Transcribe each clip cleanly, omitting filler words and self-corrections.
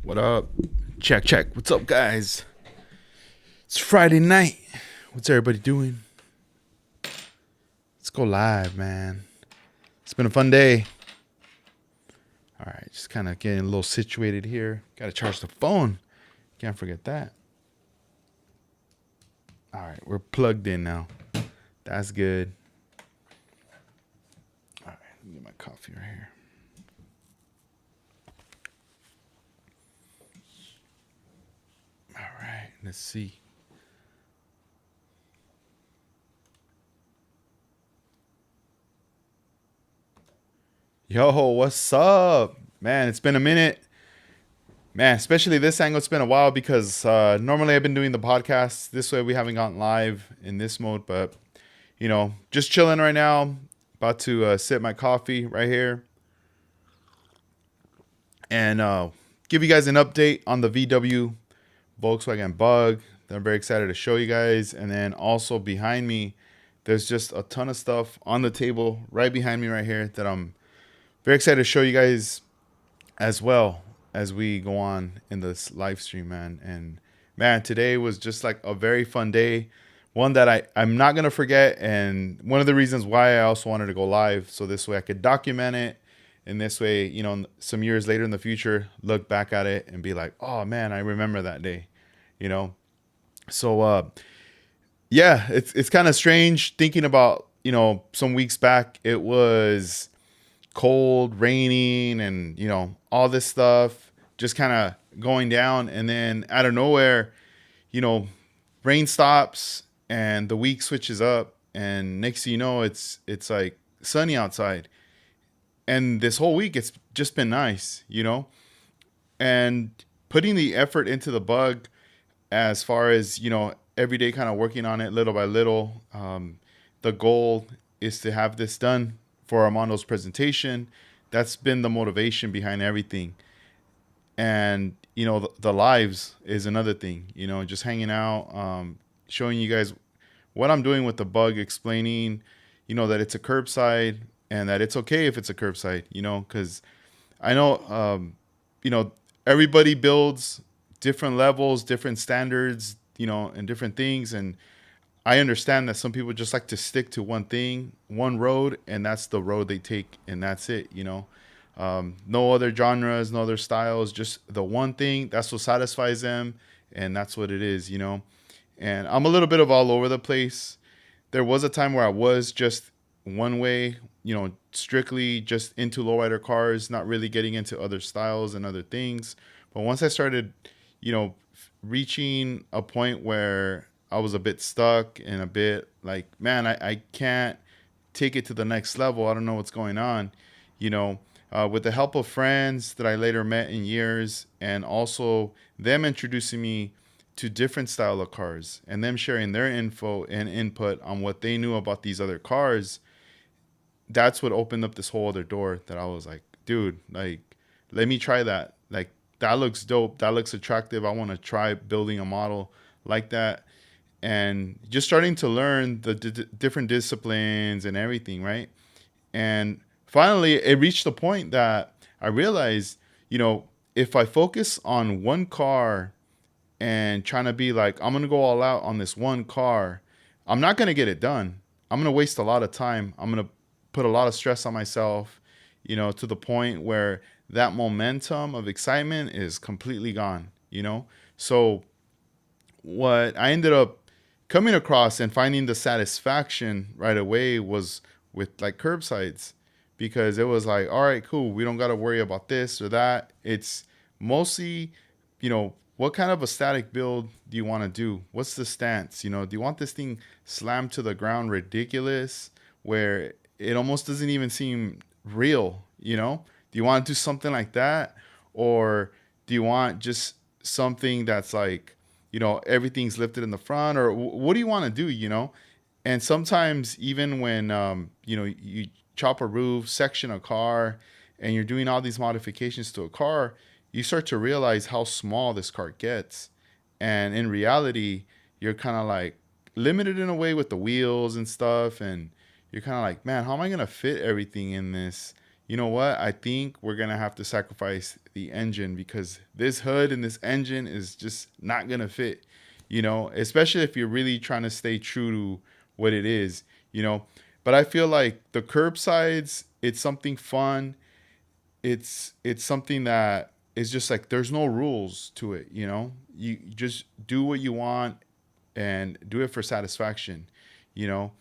What up? Check, check. What's up, guys? It's Friday night. What's everybody doing? Let's go live, man. It's been a fun day. All right, just kind of getting a little situated here. Got to charge the phone. Can't forget that. All right, we're plugged in now. That's good. All right, let me get my coffee right here. All right, let's see. Yo, what's up? Man, it's been a minute. Man, especially this angle, it's been a while because normally I've been doing the podcast this way. We haven't gotten live in this mode, but just chilling right now. About to sip my coffee right here and give you guys an update on the VW Volkswagen Bug that I'm very excited to show you guys. And then also behind me, there's just a ton of stuff on the table right behind me right here that I'm very excited to show you guys as well as we go on in this live stream, man. And man, today was just like a very fun day. One that I'm not going to forget. And one of the reasons why I also wanted to go live. So this way I could document it. And this way, some years later in the future, look back at it and be like, oh man, I remember that day, So, yeah, it's kind of strange thinking about, some weeks back, it was cold, raining, and all this stuff just kind of going down, and then out of nowhere, rain stops and the week switches up, and next thing you know, it's like sunny outside, and this whole week it's just been nice, and putting the effort into the Bug as far as every day, kind of working on it little by little. The goal is to have this done for Armando's presentation. That's been the motivation behind everything. And the lives is another thing, just hanging out, showing you guys what I'm doing with the Bug, explaining that it's a curbside and that it's okay if it's a curbside, because I know everybody builds different levels, different standards, and different things. And I understand that some people just like to stick to one thing, one road, and that's the road they take, and that's it, no other genres, no other styles, just the one thing. That's what satisfies them, and that's what it is, And I'm a little bit of all over the place. There was a time where I was just one way, strictly just into lowrider cars, not really getting into other styles and other things. But once I started, reaching a point where I was a bit stuck and a bit like, man, I can't take it to the next level. I don't know what's going on, with the help of friends that I later met in years, and also them introducing me to different style of cars and them sharing their info and input on what they knew about these other cars. That's what opened up this whole other door that I was like, dude, like, let me try that. Like, that looks dope. That looks attractive. I want to try building a model like that. And just starting to learn the different disciplines and everything, right? And finally, it reached the point that I realized, if I focus on one car and trying to be like, I'm going to go all out on this one car, I'm not going to get it done. I'm going to waste a lot of time. I'm going to put a lot of stress on myself, to the point where that momentum of excitement is completely gone, So what I ended up coming across and finding the satisfaction right away was with like curbsides, because it was like, all right, cool. We don't got to worry about this or that. It's mostly, what kind of a static build do you want to do? What's the stance? Do you want this thing slammed to the ground ridiculous where it almost doesn't even seem real? Do you want to do something like that? Or do you want just something that's like, everything's lifted in the front? Or what do you want to do, And sometimes even when, you chop a roof, section a car, and you're doing all these modifications to a car, you start to realize how small this car gets. And in reality, you're kind of like limited in a way with the wheels and stuff. And you're kind of like, man, how am I going to fit everything in this, you know what? I think we're gonna have to sacrifice the engine because this hood and this engine is just not gonna fit. You know, especially if you're really trying to stay true to what it is. You know, but I feel like the curbsides, it's something fun. It's something that is just like there's no rules to it. You know, you just do what you want and do it for satisfaction. You know,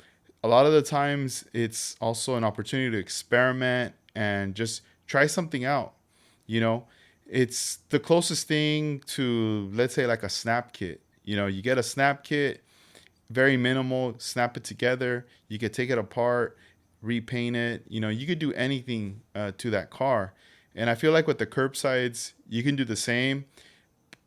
a lot of the times it's also an opportunity to experiment and just try something out. You know, it's the closest thing to, let's say, like a snap kit. You know, you get a snap kit, very minimal, snap it together. You could take it apart, repaint it. You know, you could do anything to that car. And I feel like with the curbsides, you can do the same,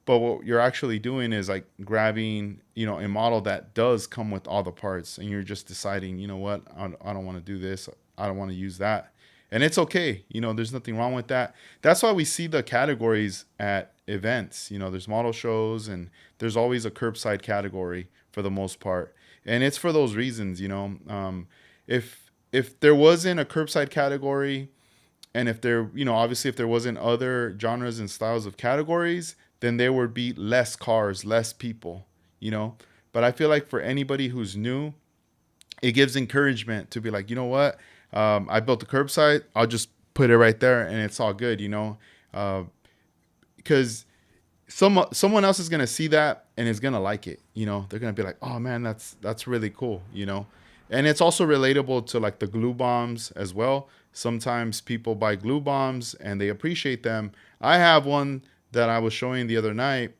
but what you're actually doing is like grabbing, you know, a model that does come with all the parts, and you're just deciding, you know what, I don't want to do this, I don't want to use that, and it's okay. You know, there's nothing wrong with that. That's why we see the categories at events. You know, there's model shows, and there's always a curbside category for the most part, and it's for those reasons. You know, if there wasn't a curbside category, and if there, you know, obviously if there wasn't other genres and styles of categories, then there would be less cars, less people, you know. But I feel like for anybody who's new, it gives encouragement to be like, you know what, I built the curbside, I'll just put it right there and it's all good, you know. Because someone else is gonna see that and is gonna like it. You know, they're gonna be like, oh man, that's really cool. You know, and it's also relatable to like the glue bombs as well. Sometimes people buy glue bombs and they appreciate them. I have one that I was showing the other night.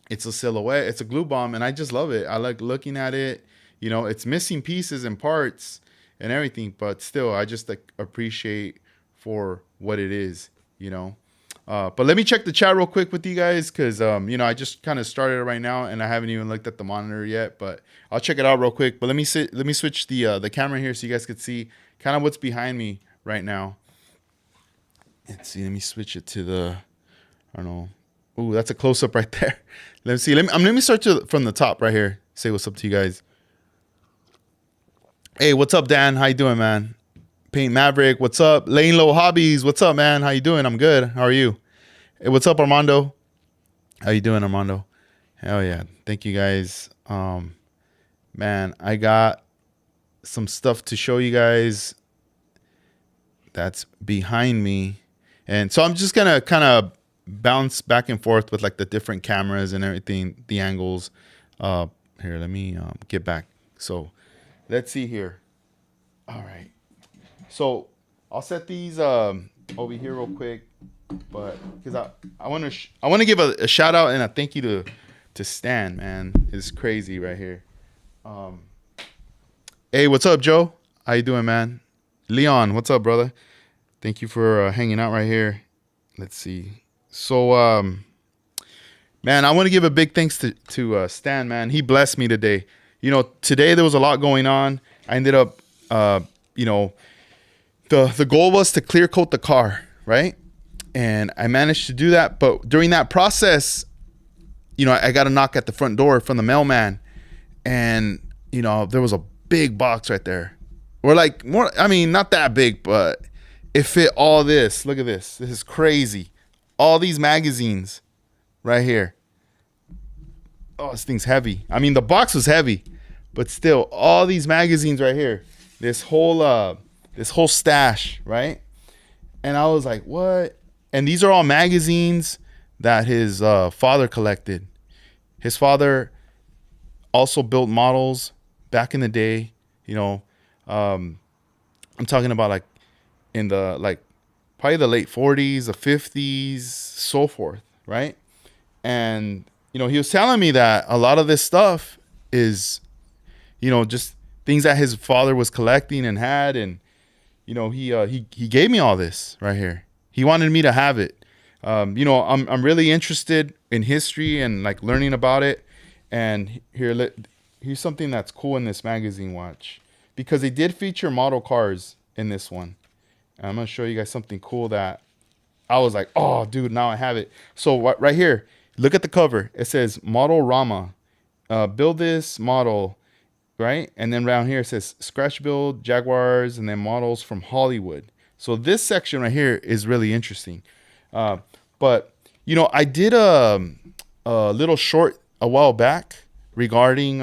It's a silhouette. It's a glue bomb, and I just love it. I like looking at it. You know, it's missing pieces and parts and everything, but still, I just like appreciate for what it is. You know. But let me check the chat real quick with you guys because you know, I just kind of started it right now and I haven't even looked at the monitor yet. But I'll check it out real quick. But let me switch the camera here so you guys could see kind of what's behind me right now. Let's see. Let me switch it to the, I don't know. Ooh, that's a close up right there. Let's see. Let me start from the top right here. Say what's up to you guys. Hey, what's up, Dan? How you doing, man? Paint Maverick, what's up? Lane Low Hobbies, what's up, man? How you doing? I'm good. How are you? Hey, what's up, Armando? How you doing, Armando? Hell yeah. Thank you guys. Man, I got some stuff to show you guys that's behind me. And so I'm just gonna kind of bounce back and forth with like the different cameras and everything, the angles. Here, let me get back. So let's see here. All right. So I'll set these over here real quick, but because I want to give a shout out and a thank you to Stan, man. It's crazy right here. Hey, what's up, Joe? How you doing, man? Leon, what's up, brother? Thank you for hanging out right here. Let's see. So man, I want to give a big thanks to Stan, man. He blessed me today. You know, today there was a lot going on. I ended up you know, the goal was to clear coat the car, right? And I managed to do that. But during that process, you know, I got a knock at the front door from the mailman. And, you know, there was a big box right there. Or like more, I mean, not that big, but it fit all this. Look at this. This is crazy. All these magazines right here. Oh, this thing's heavy. I mean, the box was heavy, but still, all these magazines right here. This whole stash, right? And I was like, what? And these are all magazines that his father collected. His father also built models back in the day. You know, I'm talking about like in the like probably the late 40s, the 50s, so forth, right? And you know, he was telling me that a lot of this stuff is, you know, just things that his father was collecting and had, and you know, he gave me all this right here. He wanted me to have it. You know, I'm really interested in history and like learning about it. And here's something that's cool in this magazine. Watch, because they did feature model cars in this one. And I'm gonna show you guys something cool that I was like, oh, dude, now I have it. So right here, look at the cover. It says Model Rama. Build this model, right? And then around here it says scratch build Jaguars and then models from Hollywood. So this section right here is really interesting. Uh, but I did a little short a while back regarding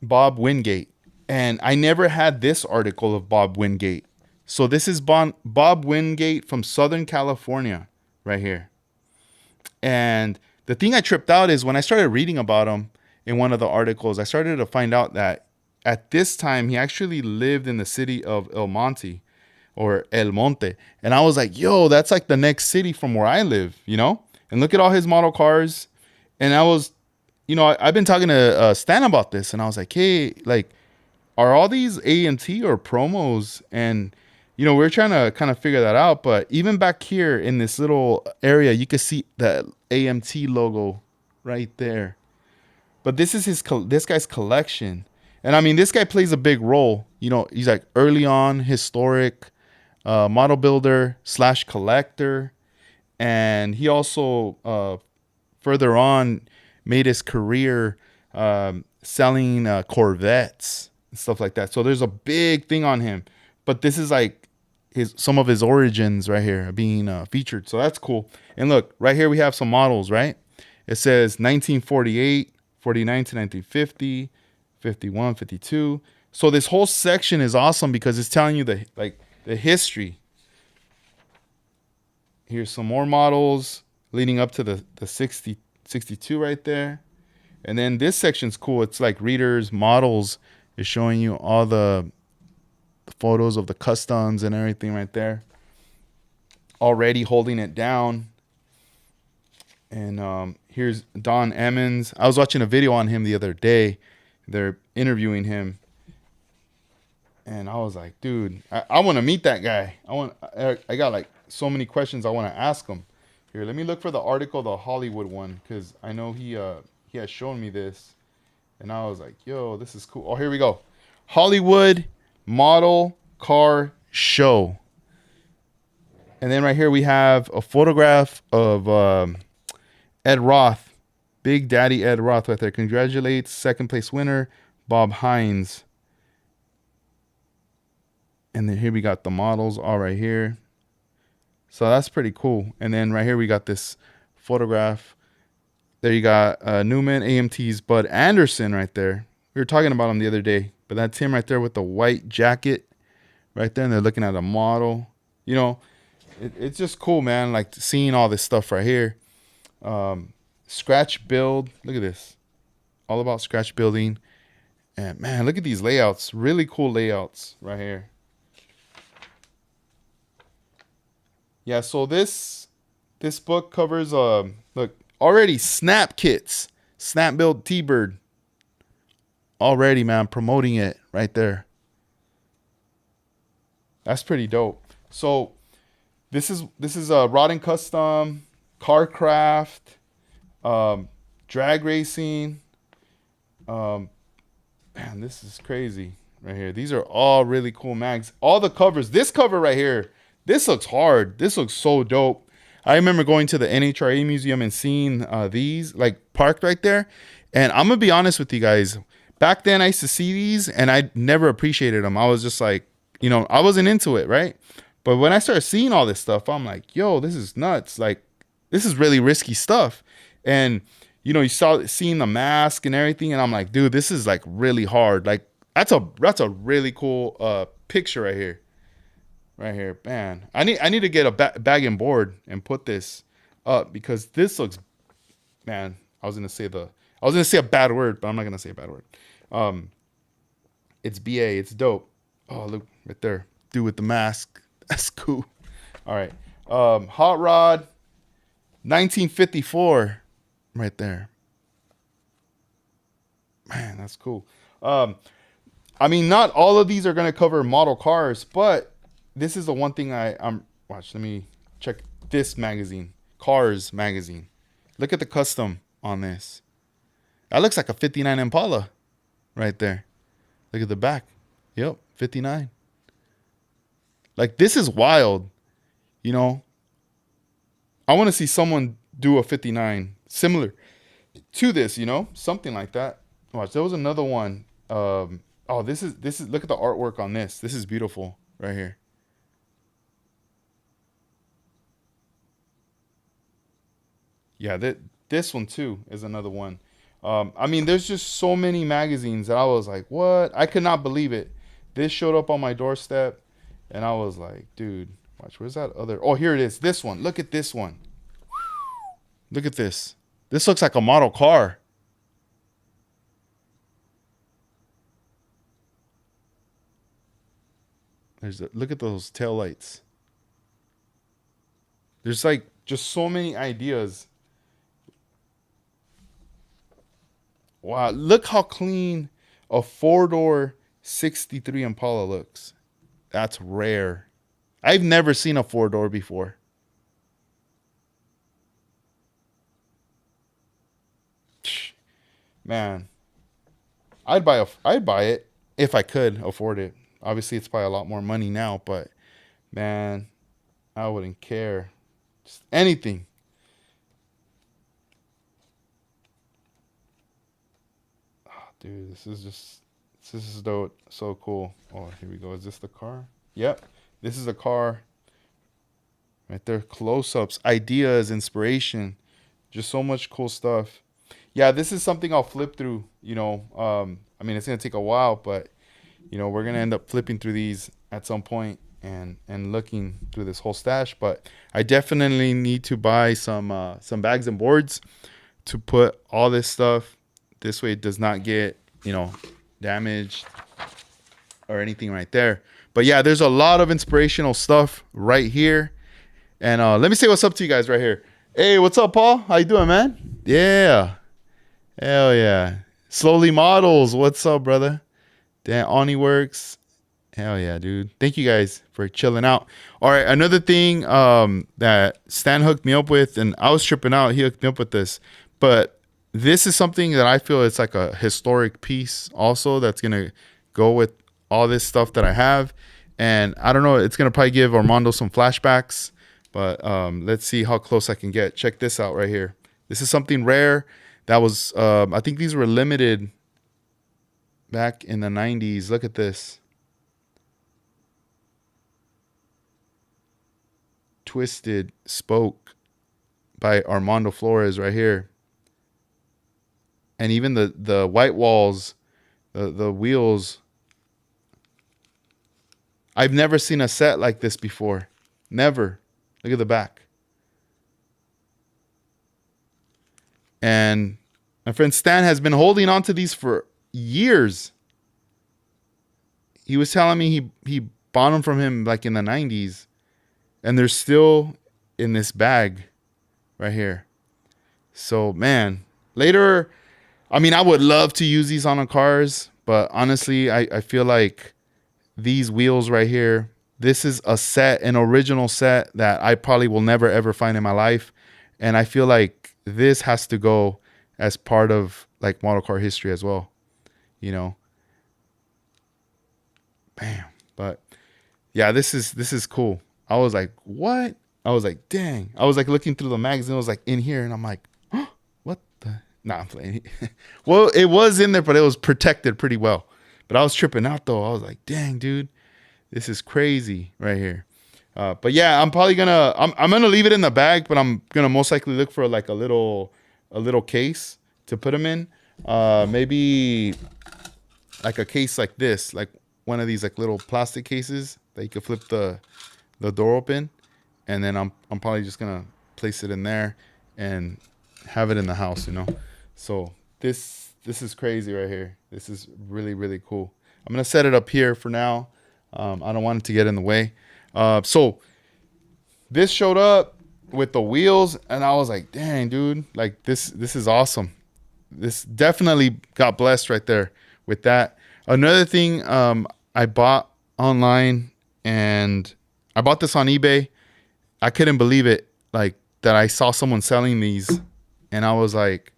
Bob Wingate, and I never had this article of Bob Wingate. So this is Bob Wingate from Southern California, right here. And the thing I tripped out is when I started reading about him in one of the articles, I started to find out that at this time he actually lived in the city of El Monte or El Monte. And I was like, yo, that's like the next city from where I live. And look at all his model cars. And I've been talking to Stan about this, and I was like, hey, like, are all these AMT or promos? And we're trying to kind of figure that out. But even back here in this little area, you can see the AMT logo right there. But this is this guy's collection, and I mean, this guy plays a big role. He's like early on historic model builder / collector, and he also further on made his career selling Corvettes and stuff like that. So there's a big thing on him. But this is like some of his origins right here being featured. So that's cool. And look, right here we have some models, right? It says 1948, 49 to 1950, 51, 52. So this whole section is awesome because it's telling you the history. Here's some more models leading up to the 62 right there. And then this section's cool. It's like readers, models. Is showing you all the photos of the customs and everything right there. Already holding it down. And here's Don Emmons. I was watching a video on him the other day. They're interviewing him. And I was like, dude, I want to meet that guy. I got like so many questions I want to ask him. Here, let me look for the article, the Hollywood one, because I know he has shown me this. And I was like, yo, this is cool. Oh, here we go. Hollywood Model Car Show. And then right here we have a photograph of Ed Roth. Big Daddy Ed Roth right there. Congratulates second place winner, Bob Hines. And then here we got the models all right here. So that's pretty cool. And then right here we got this photograph. There you got Newman AMT's Bud Anderson right there. We were talking about him the other day, but that's him right there with the white jacket right there. And they're looking at a model. It's just cool, man. Like seeing all this stuff right here. Scratch build. Look at this. All about scratch building. And man, look at these layouts. Really cool layouts right here. Yeah, so this book covers look, already snap kits, snap build T-Bird. Already, man, promoting it right there. That's pretty dope. So this is Rod and Custom, Carcraft, drag racing. Man, this is crazy right here. These are all really cool mags. All the covers. This cover right here. This looks hard. This looks so dope. I remember going to the NHRA museum and seeing these like parked right there. And I'm going to be honest with you guys. Back then I used to see these and I never appreciated them. I was just like, I wasn't into it, right? But when I started seeing all this stuff, I'm like, yo, this is nuts. Like, this is really risky stuff. And, you seeing the mask and everything. And I'm like, dude, this is like really hard. Like, that's a really cool picture right here. Right here, man. I need to get a bag and board and put this up because this looks, man. I was gonna say a bad word, but I'm not gonna say a bad word. It's BA. It's dope. Oh, look right there, dude with the mask. That's cool. All right, Hot Rod, 1954, right there. Man, that's cool. I mean, not all of these are gonna cover model cars, but this is the one thing watch. Let me check this magazine, Cars magazine. Look at the custom on this. That looks like a 59 Impala right there. Look at the back. Yep, 59. Like, this is wild. I want to see someone do a 59 similar to this, something like that. Watch, there was another one. This is look at the artwork on this. This is beautiful right here. Yeah, this one too is another one. I mean, there's just so many magazines that I was like, what? I could not believe it. This showed up on my doorstep, and I was like, dude, watch. Where's that other? Oh, here it is. This one. Look at this one. Look at this. This looks like a model car. Look at those tail lights. There's like just so many ideas. Wow, look how clean a four-door 63 Impala looks. That's rare. I've never seen a four-door before. Man, I'd buy it if I could afford it. Obviously, it's probably a lot more money now, but man, I wouldn't care. Just anything. Dude, this is so cool. Oh, here we go. Is this the car? Yep. This is a car right there. Close-ups, ideas, inspiration, just so much cool stuff. Yeah, this is something I'll flip through, I mean, it's going to take a while, but we're going to end up flipping through these at some point and looking through this whole stash, but I definitely need to buy some bags and boards to put all this stuff. This way it does not get, damaged or anything right there. But yeah, there's a lot of inspirational stuff right here. And let me say what's up to you guys right here. Hey, what's up, Paul? How you doing, man? Yeah. Hell yeah. Slowly Models. What's up, brother? Dan Oni Works. Hell yeah, dude. Thank you guys for chilling out. All right, another thing that Stan hooked me up with, and I was tripping out. He hooked me up with this. But this is something that I feel it's like a historic piece also that's going to go with all this stuff that I have. And I don't know, it's going to probably give Armando some flashbacks. But let's see how close I can get. Check this out right here. This is something rare. That was, I think these were limited back in the 90s. Look at this. Twisted Spoke by Armando Flores right here. And even the white walls, the wheels. I've never seen a set like this before. Never. Look at the back. And my friend Stan has been holding on to these for years. He was telling me he bought them from him like in the 90s. And they're still in this bag right here. So, man, later, I mean, I would love to use these on the cars. But honestly, I feel like these wheels right here, this is an original set that I probably will never, ever find in my life. And I feel like this has to go as part of like model car history as well, Bam. But yeah, this is cool. I was like, what? I was like, dang. I was like looking through the magazine. I was like in here and I'm like, huh, what the? Nah, I'm playing. Well, it was in there, but it was protected pretty well. But I was tripping out though. I was like, dang, dude, this is crazy right here. But yeah, I'm probably I'm gonna leave it in the bag, but I'm gonna most likely look for like a little case to put them in. Maybe like a case like this, like one of these like little plastic cases that you could flip the door open, and then I'm probably just gonna place it in there and have it in the house, So this is crazy right here. This is really, really cool. I'm gonna set it up here for now. I don't want it to get in the way. So this showed up with the wheels, and I was like, dang, dude, like this is awesome. This definitely got blessed right there with that. Another thing I bought online, and I bought this on eBay. I couldn't believe it, like that I saw someone selling these, and I was like,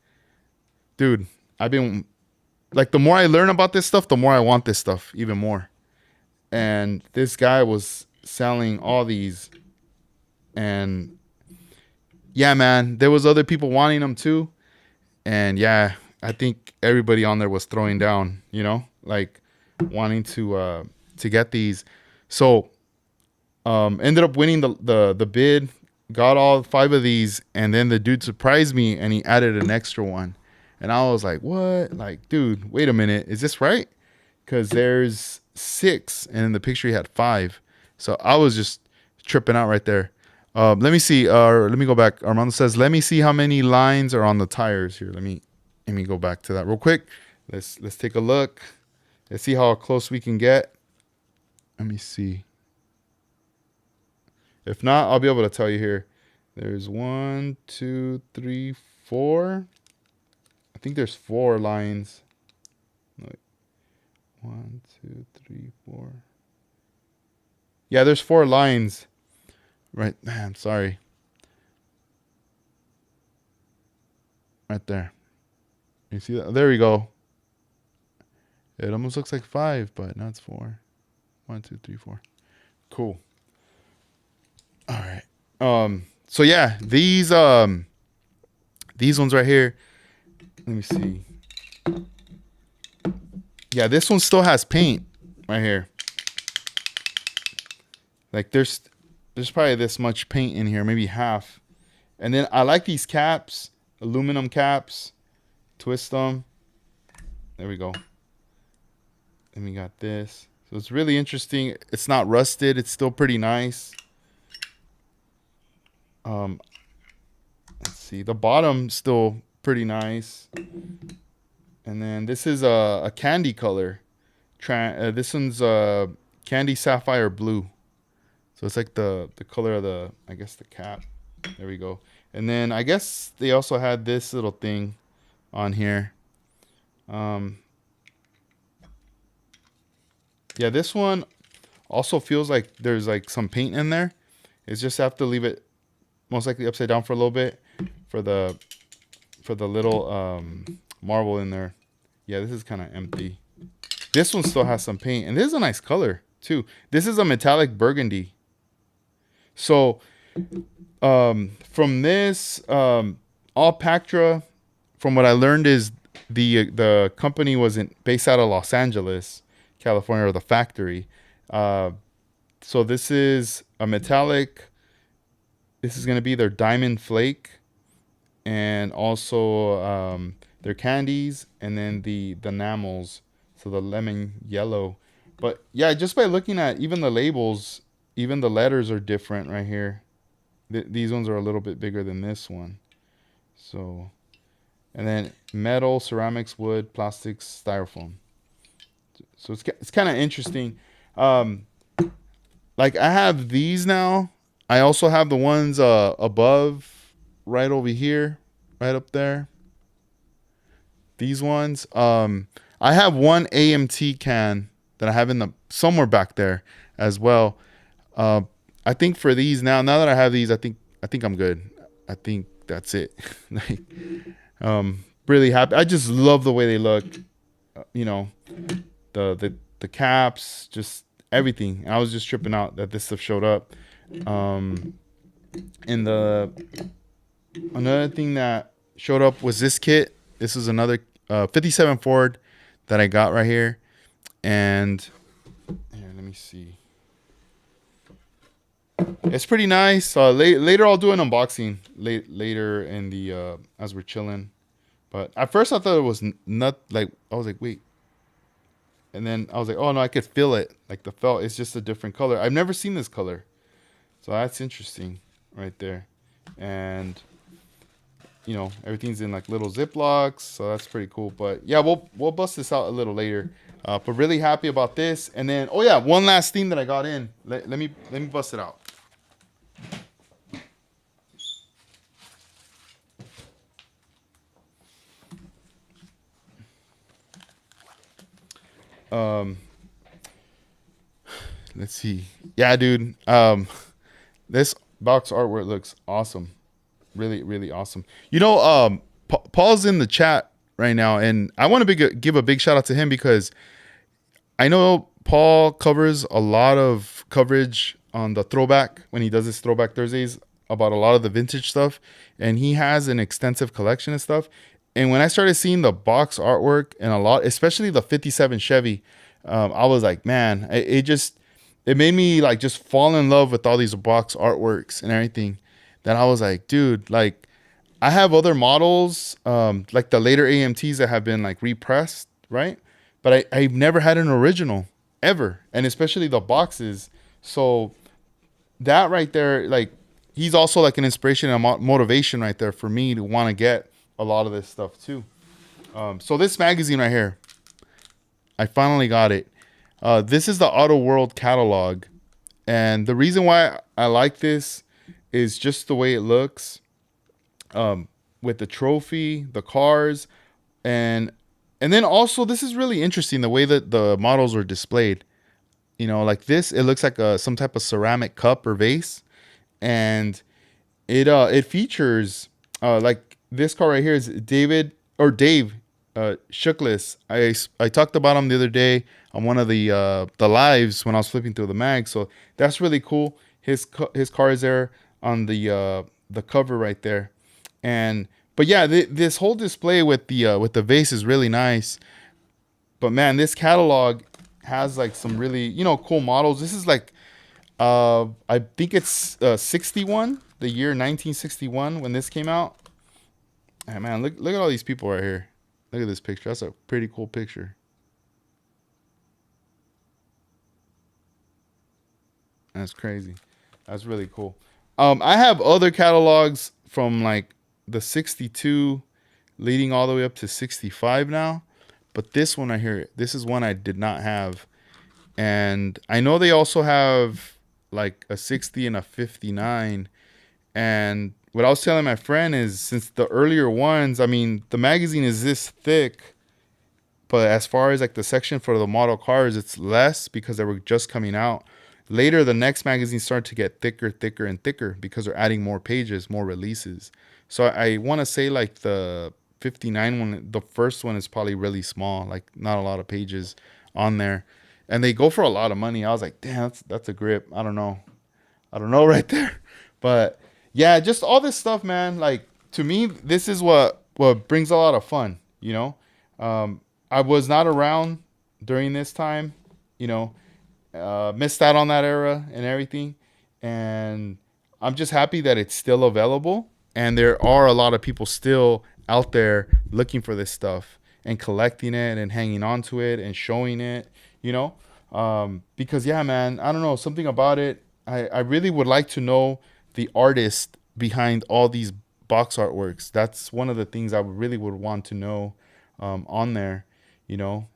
dude, I've been like, the more I learn about this stuff, the more I want this stuff even more. And this guy was selling all these, and yeah, man, there was other people wanting them too. And yeah, I think everybody on there was throwing down, like wanting to get these. So ended up winning the bid, got all 5 of these, and then the dude surprised me and he added an extra one. And I was like, what? Like, dude, wait a minute. Is this right? Because there's 6, and in the picture he had 5. So I was just tripping out right there. Let me see. Let me go back. Armando says, let me see how many lines are on the tires here. Let me go back to that real quick. Let's take a look. Let's see how close we can get. Let me see. If not, I'll be able to tell you here. There's 1, 2, 3, 4. I think there's 4 lines. Wait. 1, 2, 3, 4. Yeah, there's 4 lines. Right. Man, sorry. Right there. You see that? There we go. It almost looks like 5, but now it's 4. 1, 2, 3, 4. Cool. All right. So yeah, these ones right here. Let me see. Yeah, this one still has paint right here. Like there's probably this much paint in here, maybe half. And then I like these caps, aluminum caps. Twist them. There we go. And we got this. So it's really interesting. It's not rusted. It's still pretty nice. Let's see. The bottom's still pretty nice. And then this is a candy color. This one's candy sapphire blue. So it's like the color of the, I guess, the cap. There we go. And then I guess they also had this little thing on here. Yeah, this one also feels like there's like some paint in there. It's just have to leave it most likely upside down for a little bit for the little marble in there. Yeah, this is kind of empty. This one still has some paint, and this is a nice color too. This is a metallic burgundy. So from this Alpactra, from what I learned is the company wasn't based out of Los Angeles, California, or the factory. So this is a metallic. This is going to be their diamond flake, and also their candies, and then the enamels, so the lemon yellow. But yeah, just by looking at even the labels, even the letters are different right here. These ones are a little bit bigger than this one. So, and then metal, ceramics, wood, plastics, styrofoam. So it's kind of interesting. Like I have these now. I also have the ones above, right over here, right up there. These ones. I have one AMT can that I have in the somewhere back there as well. I think for these now that I have these, I think I'm good. I think that's it. Like, really happy. I just love the way they look. You know, the caps, just everything. I was just tripping out that this stuff showed up. And another thing that showed up was this kit. This is another 57 Ford that I got right here. And here, let me see. It's pretty nice. Later I'll do an unboxing later in the as we're chilling. But at first I thought it was not like, I was like, wait. And then I was like, oh no, I could feel it. Like the felt, it's just a different color. I've never seen this color. So that's interesting right there. And you know, everything's in like little Ziplocs, so that's pretty cool. But yeah, we'll bust this out a little later. But really happy about this. And then, oh yeah, one last thing that I got in. Let me bust it out. Let's see. Yeah, dude. This box artwork looks awesome. Really, really awesome. You know, Paul's in the chat right now, and I want to give a big shout out to him because I know Paul covers a lot of coverage on the throwback when he does his Throwback Thursdays about a lot of the vintage stuff, and he has an extensive collection of stuff. And when I started seeing the box artwork and a lot, especially the 57 Chevy, I was like, man, it made me like just fall in love with all these box artworks and everything. that I was like, dude, like I have other models, like the later AMTs that have been like repressed, right? But I've never had an original ever, and especially the boxes. So that right there, like he's also like an inspiration and motivation right there for me to want to get a lot of this stuff too. So this magazine right here, I finally got it. This is the Auto World catalog, and the reason why I like this is just the way it looks, with the trophy, the cars, and and then also this is really interesting the way that the models are displayed. You know, like this, it looks like a some type of ceramic cup or vase, and it features like this car right here is Dave Shookless. I talked about him the other day on one of the lives when I was flipping through the mag. So that's really cool. His car is there on the cover right there, and but yeah, this whole display with the vase is really nice. But man, this catalog has like some really cool models. This is like I think it's 61, the year 1961 when this came out. Ah, man, look at all these people right here. Look at this picture. That's a pretty cool picture. That's crazy. That's really cool. I have other catalogs from like the 62 leading all the way up to 65 now. But this one right here, this is one I did not have. And I know they also have like a 60 and a 59. And what I was telling my friend is since the earlier ones, I mean, the magazine is this thick, but as far as like the section for the model cars, it's less because they were just coming out. Later, the next magazine started to get thicker, thicker, and thicker because they're adding more pages, more releases. So I want to say like the 59 one, the first one is probably really small, like not a lot of pages on there. And they go for a lot of money. I was like, damn, that's a grip. I don't know. I don't know right there. But yeah, just all this stuff, man. Like to me, this is what brings a lot of fun. I was not around during this time. You know, missed out on that era and everything. And I'm just happy that it's still available. And there are a lot of people still out there looking for this stuff and collecting it and hanging on to it and showing it, you know? Because, yeah, man, I don't know, something about it. I really would like to know the artist behind all these box artworks. That's one of the things I really would want to know on there, you know?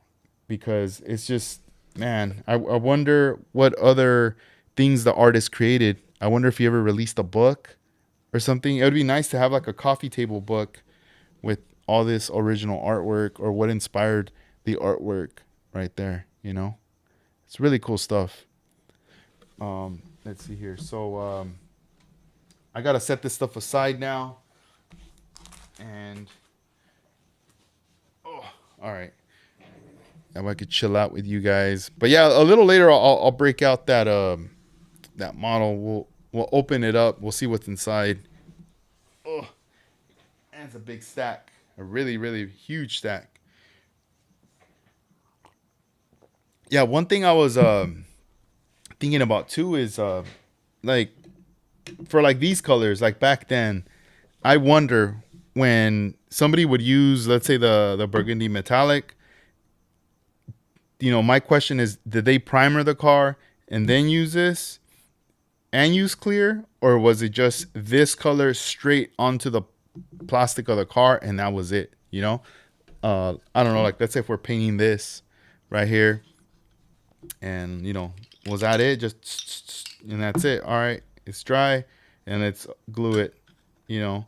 Because it's just, man, I wonder what other things the artist created. I wonder if he ever released a book or something. It would be nice to have like a coffee table book with all this original artwork or what inspired the artwork right there, you know? It's really cool stuff. Let's see here. So I got to set this stuff aside now. And, oh, all right. Now I could chill out with you guys. But yeah, a little later I'll break out that model. We'll open it up. We'll see what's inside. Oh, and it's a big stack. A really, really huge stack. Yeah, one thing I was thinking about too is like for like these colors, like back then, I wonder when somebody would use, let's say the burgundy metallic. My question is, did they primer the car and then use this and use clear, or was it just this color straight onto the plastic of the car and that was it? I don't know. Like, let's say if we're painting this right here, and was that it? Just and that's it. All right, it's dry, and let's glue it. You know,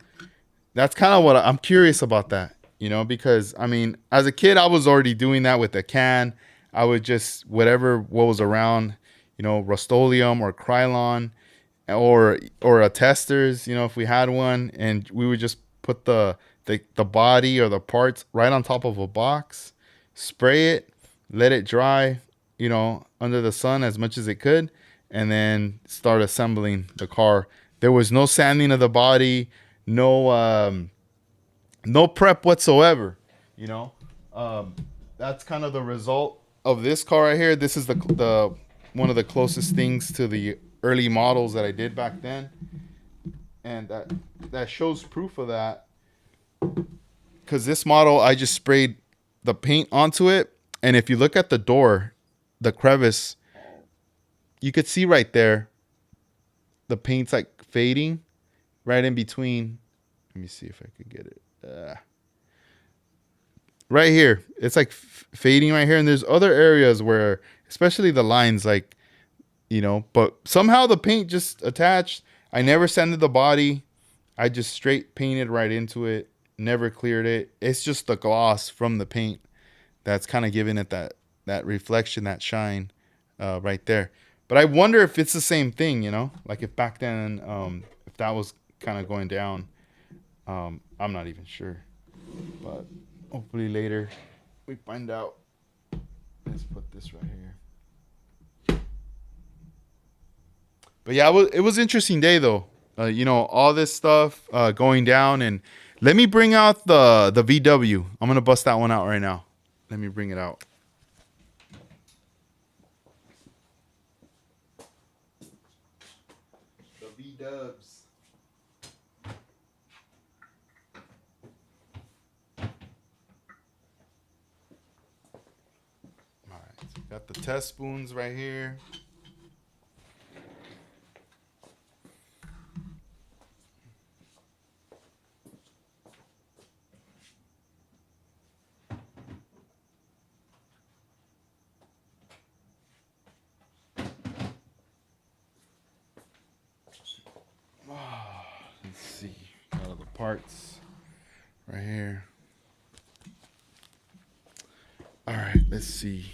that's kind of what I'm curious about that. Because I mean, as a kid, I was already doing that with a can. I would just what was around, Rust-Oleum or Krylon, or a testers, if we had one, and we would just put the body or the parts right on top of a box, spray it, let it dry, under the sun as much as it could, and then start assembling the car. There was no sanding of the body, no prep whatsoever. You know, that's kind of the result of this car right here. This is the one of the closest things to the early models that I did back then. and that shows proof of that. Because this model, I just sprayed the paint onto it, and if you look at the door, the crevice, you could see right there, the paint's like fading right in between. Let me see if I could get it. Right here, it's like fading right here, and there's other areas where, especially the lines, like, but somehow the paint just attached. I never sanded the body. I just straight painted right into it. Never cleared it. It's just the gloss from the paint that's kind of giving it that reflection, that shine, right there. But I wonder if it's the same thing, like if back then, if that was kind of going down. I'm not even sure, but hopefully later we find out. Let's put this right here. But yeah, it was interesting day though. All this stuff going down, and let me bring out the VW. I'm gonna bust that one out right now. Let me bring it out. The V-dubs. All right, so got the test spoons right here. Let's see. Got all the parts right here. All right, let's see.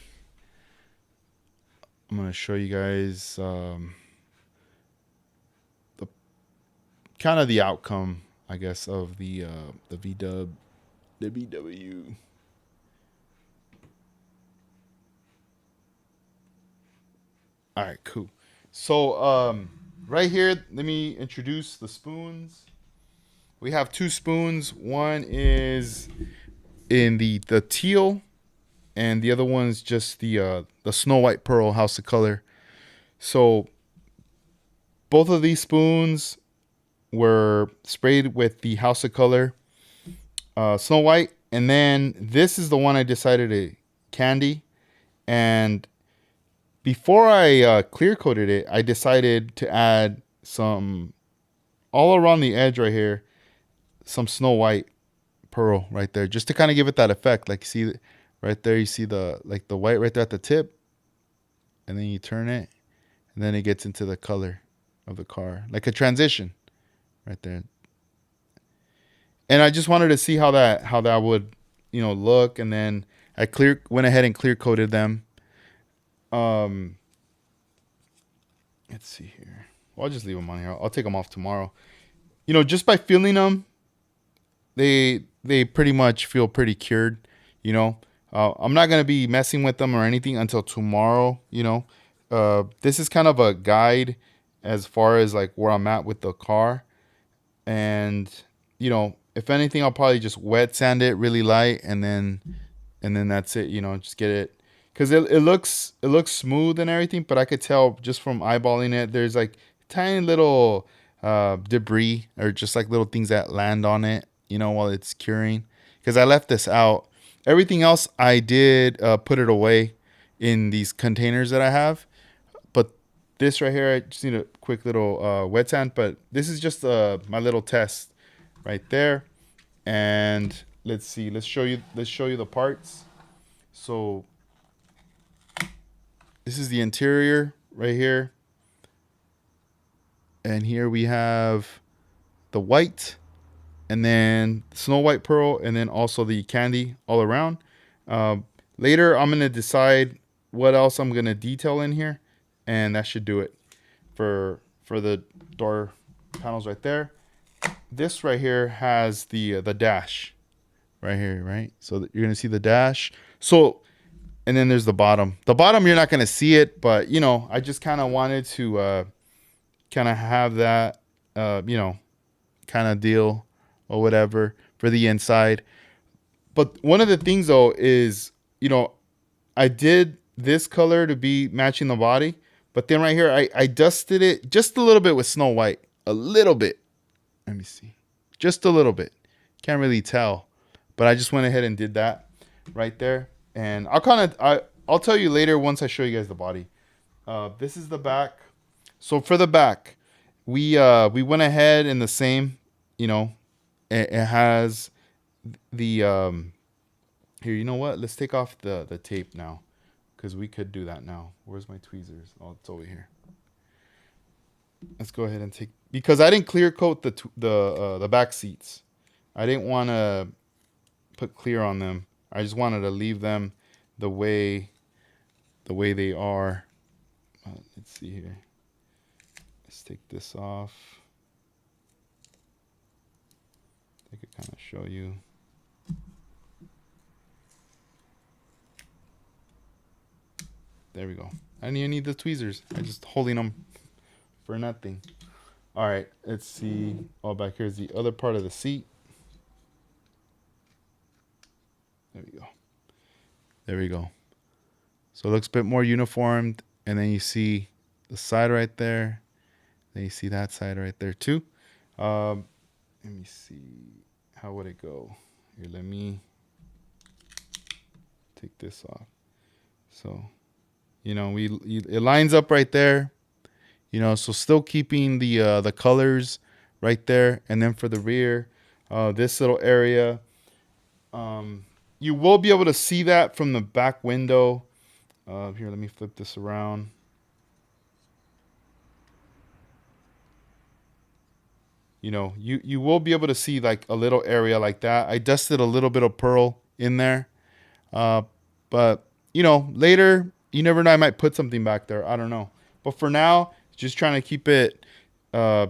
I'm gonna show you guys the kind of the outcome, I guess, of the V-dub, the VW. All right, cool. So right here, let me introduce the spoons. We have two spoons. One is in the teal, and the other one's just the Snow White Pearl House of Color. So both of these spoons were sprayed with the House of Color Snow White, and then this is the one I decided to candy. And before I clear coated it, I decided to add some all around the edge right here, some Snow White Pearl right there, just to kind of give it that effect. Like, see right there, you see the white right there at the tip, and then you turn it, and then it gets into the color of the car, like a transition right there. And I just wanted to see how that would look, and then I went ahead and clear coated them. Let's see here. Well, I'll just leave them on here. I'll take them off tomorrow. Just by feeling them, they pretty much feel pretty cured. I'm not gonna be messing with them or anything until tomorrow. This is kind of a guide as far as like where I'm at with the car, and if anything, I'll probably just wet sand it really light, and then that's it. Just get it, because it looks smooth and everything, but I could tell just from eyeballing it, there's like tiny little debris or just like little things that land on it, while it's curing. Because I left this out. Everything else I did put it away in these containers that I have, but this right here, I just need a quick little wet sand. But this is just my little test right there. And let's see. Let's show you the parts. So this is the interior right here. And here we have the white, and then Snow White Pearl, and then also the candy all around. Later, I'm going to decide what else I'm going to detail in here, and that should do it for the door panels right there. This right here has the dash right here, right? So you're going to see the dash. So, and then there's the bottom. The bottom, you're not going to see it, but, I just kind of wanted to kind of have that, kind of deal or whatever for the inside. But one of the things though is, I did this color to be matching the body, but then right here, I dusted it just a little bit with Snow White, a little bit, Let me see. Just a little bit. Can't really tell. But I just went ahead and did that right there. And I'll tell you later once I show you guys the body. This is the back. So for the back, we went ahead in the same, you know, it has the here, you know what? Let's take off the tape now, because we could do that now. Where's my tweezers? Oh, it's over here. Let's go ahead and take, because I didn't clear coat the back seats. I didn't want to put clear on them. I just wanted to leave them the way they are. Let's see here. Let's take this off. I could kind of show you. There we go. I didn't even need the tweezers. I just holding them for nothing. All right, let's see. Oh, back here's the other part of the seat. There we go. There we go. So it looks a bit more uniformed. And then you see the side right there. Then you see that side right there too. Let me see. How would it go? Here, let me take this off. So, you know, it lines up right there. You know, so still keeping the colors right there. And then for the rear, this little area, you will be able to see that from the back window. Here, let me flip this around. You know, you will be able to see like a little area like that. I dusted a little bit of pearl in there. But, you know, later, you never know. I might put something back there. I don't know. But for now, just trying to keep it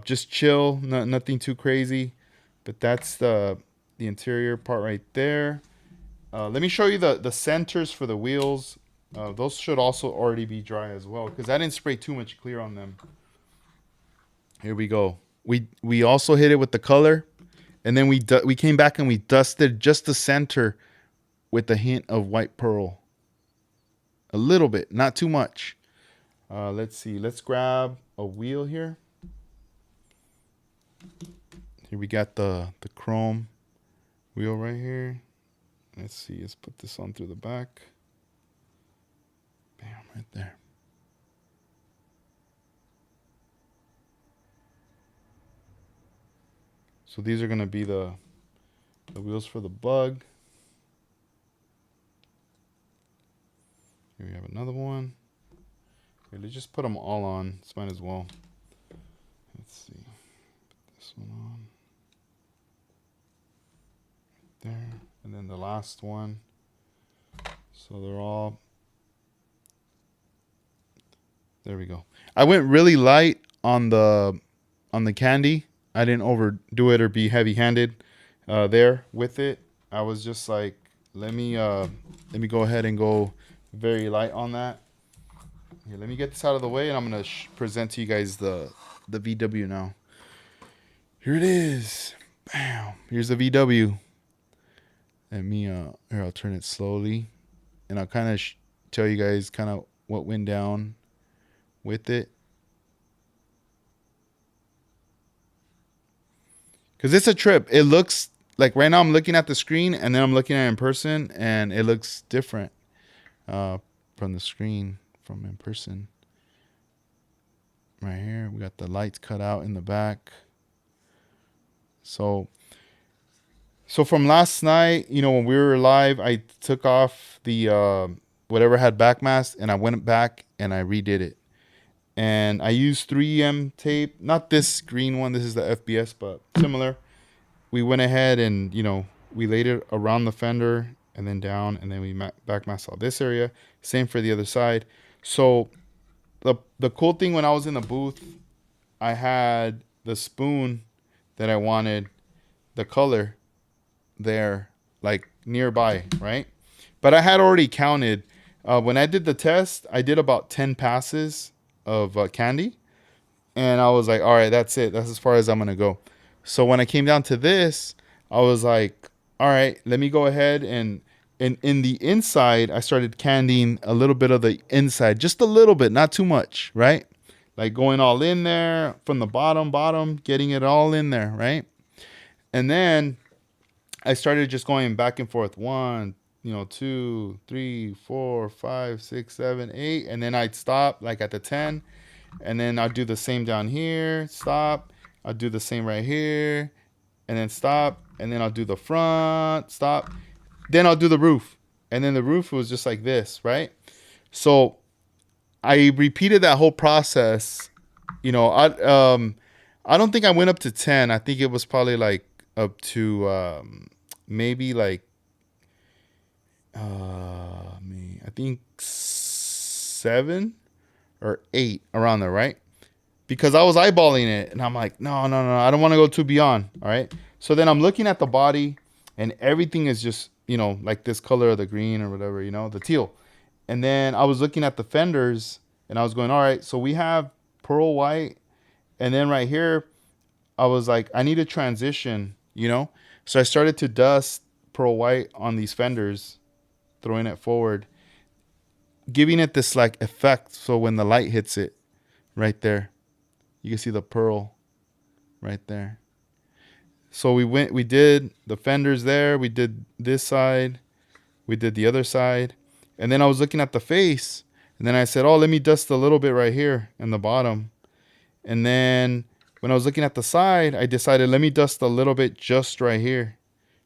just chill. Nothing too crazy. But that's the interior part right there. Let me show you the centers for the wheels. Those should also already be dry as well, because I didn't spray too much clear on them. Here we go. We also hit it with the color, and then we came back and we dusted just the center with a hint of white pearl. A little bit, not too much. Let's see. Let's grab a wheel here. Here we got the chrome wheel right here. Let's see. Let's put this on through the back. Bam, right there. So these are going to be the wheels for the Bug. Here we have another one. Here, let's just put them all on. It's might as well. Let's see. Put this one on. Right there. And then the last one. So they're all. There we go. I went really light on the candy. I didn't overdo it or be heavy-handed there with it. I was just like, let me go ahead and go very light on that. Here, let me get this out of the way, and I'm gonna present to you guys the VW now. Here it is. Bam. Here's the VW. Let me here, I'll turn it slowly, and I'll kind of tell you guys kind of what went down with it. Because it's a trip. It looks like right now I'm looking at the screen, and then I'm looking at it in person, and it looks different from the screen, from in person. Right here, we got the lights cut out in the back. So from last night, you know, when we were live, I took off the whatever had backmast, and I went back and I redid it. And I used 3M tape, not this green one. This is the FBS, but similar. We went ahead and, you know, we laid it around the fender and then down, and then we backmasked all this area. Same for the other side. So the cool thing, when I was in the booth, I had the spoon that I wanted, the color there, like nearby, right? But I had already counted. When I did the test, I did about 10 passes of candy, and I was like, all right, that's it. That's as far as I'm gonna go. So when I came down to this, I was like, all right, let me go ahead and in the inside, I started candying a little bit of the inside, just a little bit, not too much, right? like going all in there from the bottom, getting it all in there, right? And then I started just going back and forth. One, 2, 3, 4, 5, 6, 7, 8. And then I'd stop like at the 10. And then I'd do the same down here, stop. I'd do the same right here, and then stop. And then I'll do the front, stop. Then I'll do the roof. And then the roof was just like this, right? So I repeated that whole process. I don't think I went up to 10. I think it was probably like up to maybe like I think 7 or 8 around there, right? Because I was eyeballing it and I'm like, no, I don't want to go too beyond. All right. So then I'm looking at the body and everything is just, like this color of the green or whatever, the teal. And then I was looking at the fenders and I was going, all right, so we have pearl white. And then right here, I was like, I need a transition. So I started to dust pearl white on these fenders, throwing it forward, giving it this like effect. So when the light hits it right there, you can see the pearl right there. So we did the fenders there. We did this side. We did the other side. And then I was looking at the face. And then I said, oh, let me dust a little bit right here in the bottom. And then when I was looking at the side, I decided, let me dust a little bit just right here.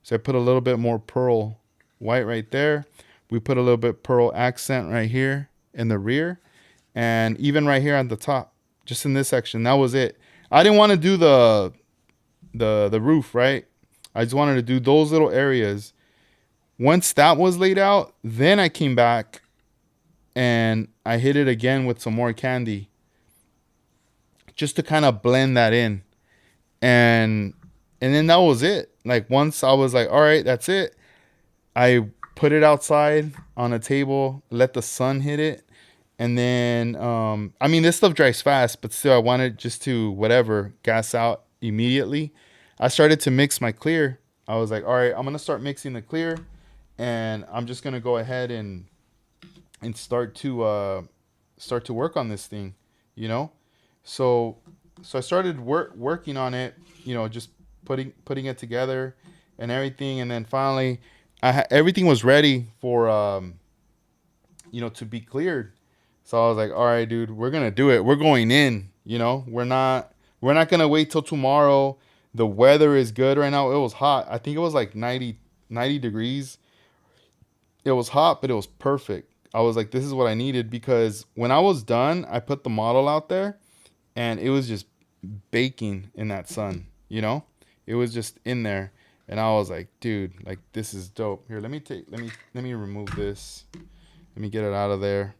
So I put a little bit more pearl white right there. We put a little bit pearl accent right here in the rear. And even right here on the top, just in this section, that was it. I didn't want to do the roof, right? I just wanted to do those little areas. Once that was laid out, then I came back and I hit it again with some more candy just to kind of blend that in. And then that was it. Like once I was like, all right, that's it. I put it outside on a table, let the sun hit it. And then, this stuff dries fast, but still I wanted just to gas out immediately. I started to mix my clear. I was like, all right, I'm going to start mixing the clear and I'm just going to go ahead and start to work on this thing, So I started working on it, just putting it together and everything. And then finally everything was ready for, to be cleared. So I was like, all right, dude, we're going to do it. We're going in, we're not going to wait till tomorrow. The weather is good right now. It was hot. I think it was like 90 degrees. It was hot, but it was perfect. I was like, this is what I needed, because when I was done, I put the model out there and it was just baking in that sun, it was just in there. And I was like, dude, like, this is dope. Here, let me remove this. Let me get it out of there.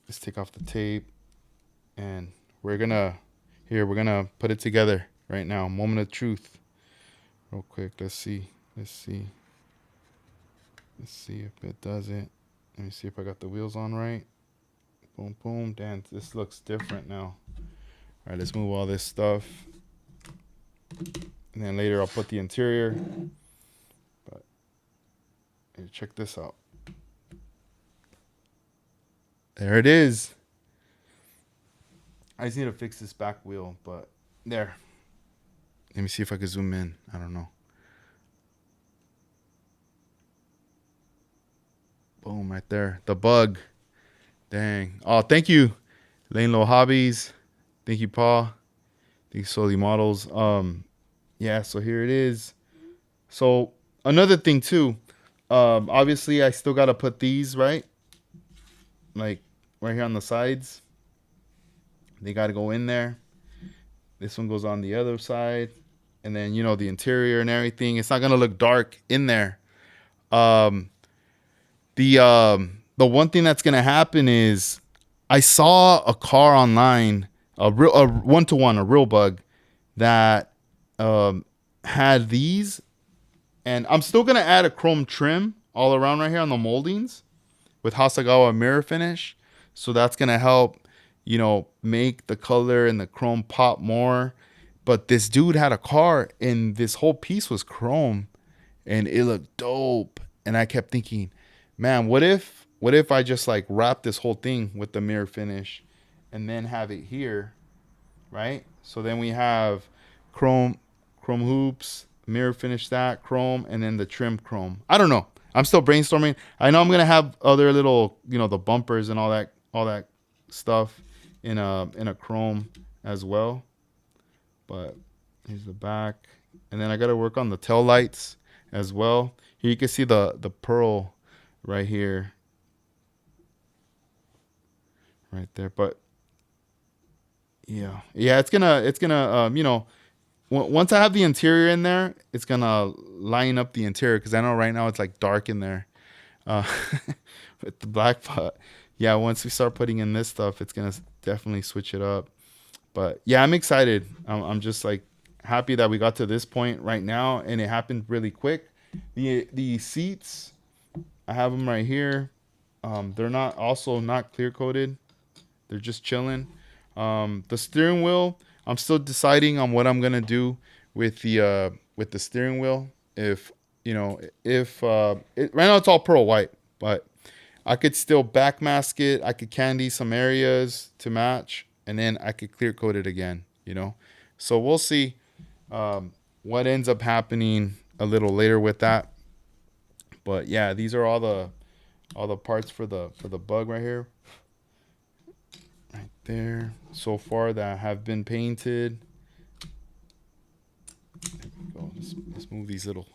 Let's take off the tape and we're gonna put it together right now. Moment of truth. Real quick. Let's see if it does it. Let me see if I got the wheels on right. Boom, boom. Damn, this looks different now. All right, let's move all this stuff. And then later I'll put the interior. But here, check this out. There it is. I just need to fix this back wheel, but there. Let me see if I can zoom in. I don't know. Boom, right there. The bug. Dang. Oh, thank you, Lane Low Hobbies. Thank you, Paul. Thank you, Solely Models. Yeah, so here it is. So another thing too, obviously I still got to put these, right? Like right here on the sides. They got to go in there. This one goes on the other side. And then, the interior and everything. It's not going to look dark in there. The one thing that's going to happen is I saw a car online, a one-to-one, a real bug that had these. And I'm still going to add a chrome trim all around right here on the moldings with Hasagawa mirror finish. So that's going to help, make the color and the chrome pop more. But this dude had a car and this whole piece was chrome and it looked dope. And I kept thinking, man, what if I just like wrap this whole thing with the mirror finish and then have it here, right? So then we have chrome hoops, mirror finish that, chrome, and then the trim chrome. I don't know. I'm still brainstorming. I know I'm gonna have other little, the bumpers and all that stuff in a chrome as well. But here's the back, and then I gotta work on the tail lights as well. Here you can see the pearl right here, right there. But yeah, it's gonna once I have the interior in there, it's gonna line up the interior because I know right now it's like dark in there uh, with the black. But yeah, once we start putting in this stuff, it's gonna definitely switch it up. But yeah, I'm excited. I'm just like happy that we got to this point right now, and it happened really quick. The seats, I have them right here. They're not clear coated. They're just chilling. The steering wheel, I'm still deciding on what I'm gonna do with the steering wheel. If right now it's all pearl white, but I could still backmask it. I could candy some areas to match, and then I could clear coat it again. So we'll see what ends up happening a little later with that. But yeah, these are all the parts for the bug right here, right there. So far that have been painted. There we go. Let's move these little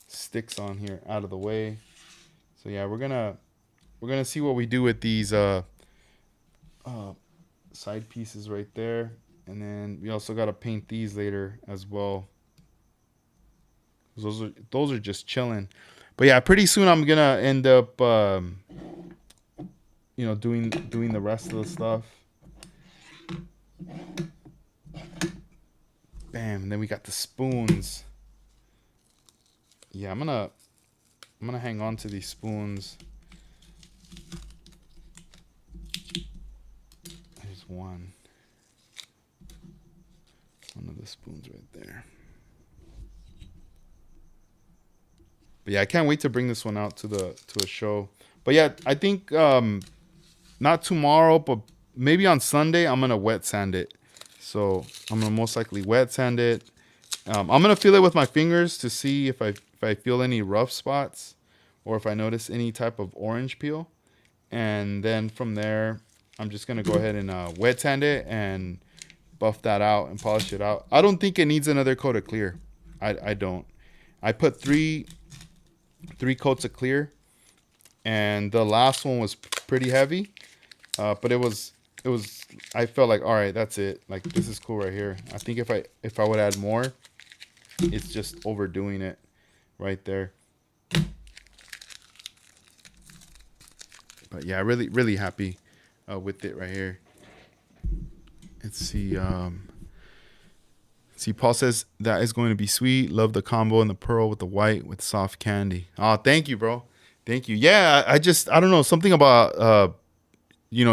sticks on here out of the way. So yeah, we're gonna see what we do with these side pieces right there, and then we also gotta paint these later as well. Those are just chilling. But yeah, pretty soon I'm gonna end up doing the rest of the stuff. Bam, and then we got the spoons. Yeah, I'm gonna hang on to these spoons. There's one of the spoons right there. But yeah, I can't wait to bring this one out to a show. But yeah, I think not tomorrow, but maybe on Sunday I'm gonna wet sand it. So I'm gonna most likely wet sand it. I'm gonna feel it with my fingers to see if I feel any rough spots or if I notice any type of orange peel. And then from there, I'm just gonna go ahead and wet sand it and buff that out and polish it out. I don't think it needs another coat of clear. I don't. I put three coats of clear, and the last one was pretty heavy, but it was I felt like, all right, that's it. Like, this is cool right here. I think if I would add more, it's just overdoing it right there. But yeah, really really happy with it right here. Let's see. See, Paul says that is going to be sweet. Love the combo and the pearl with the white with soft candy. Oh, thank you, bro. Thank you. Yeah, I don't know, something about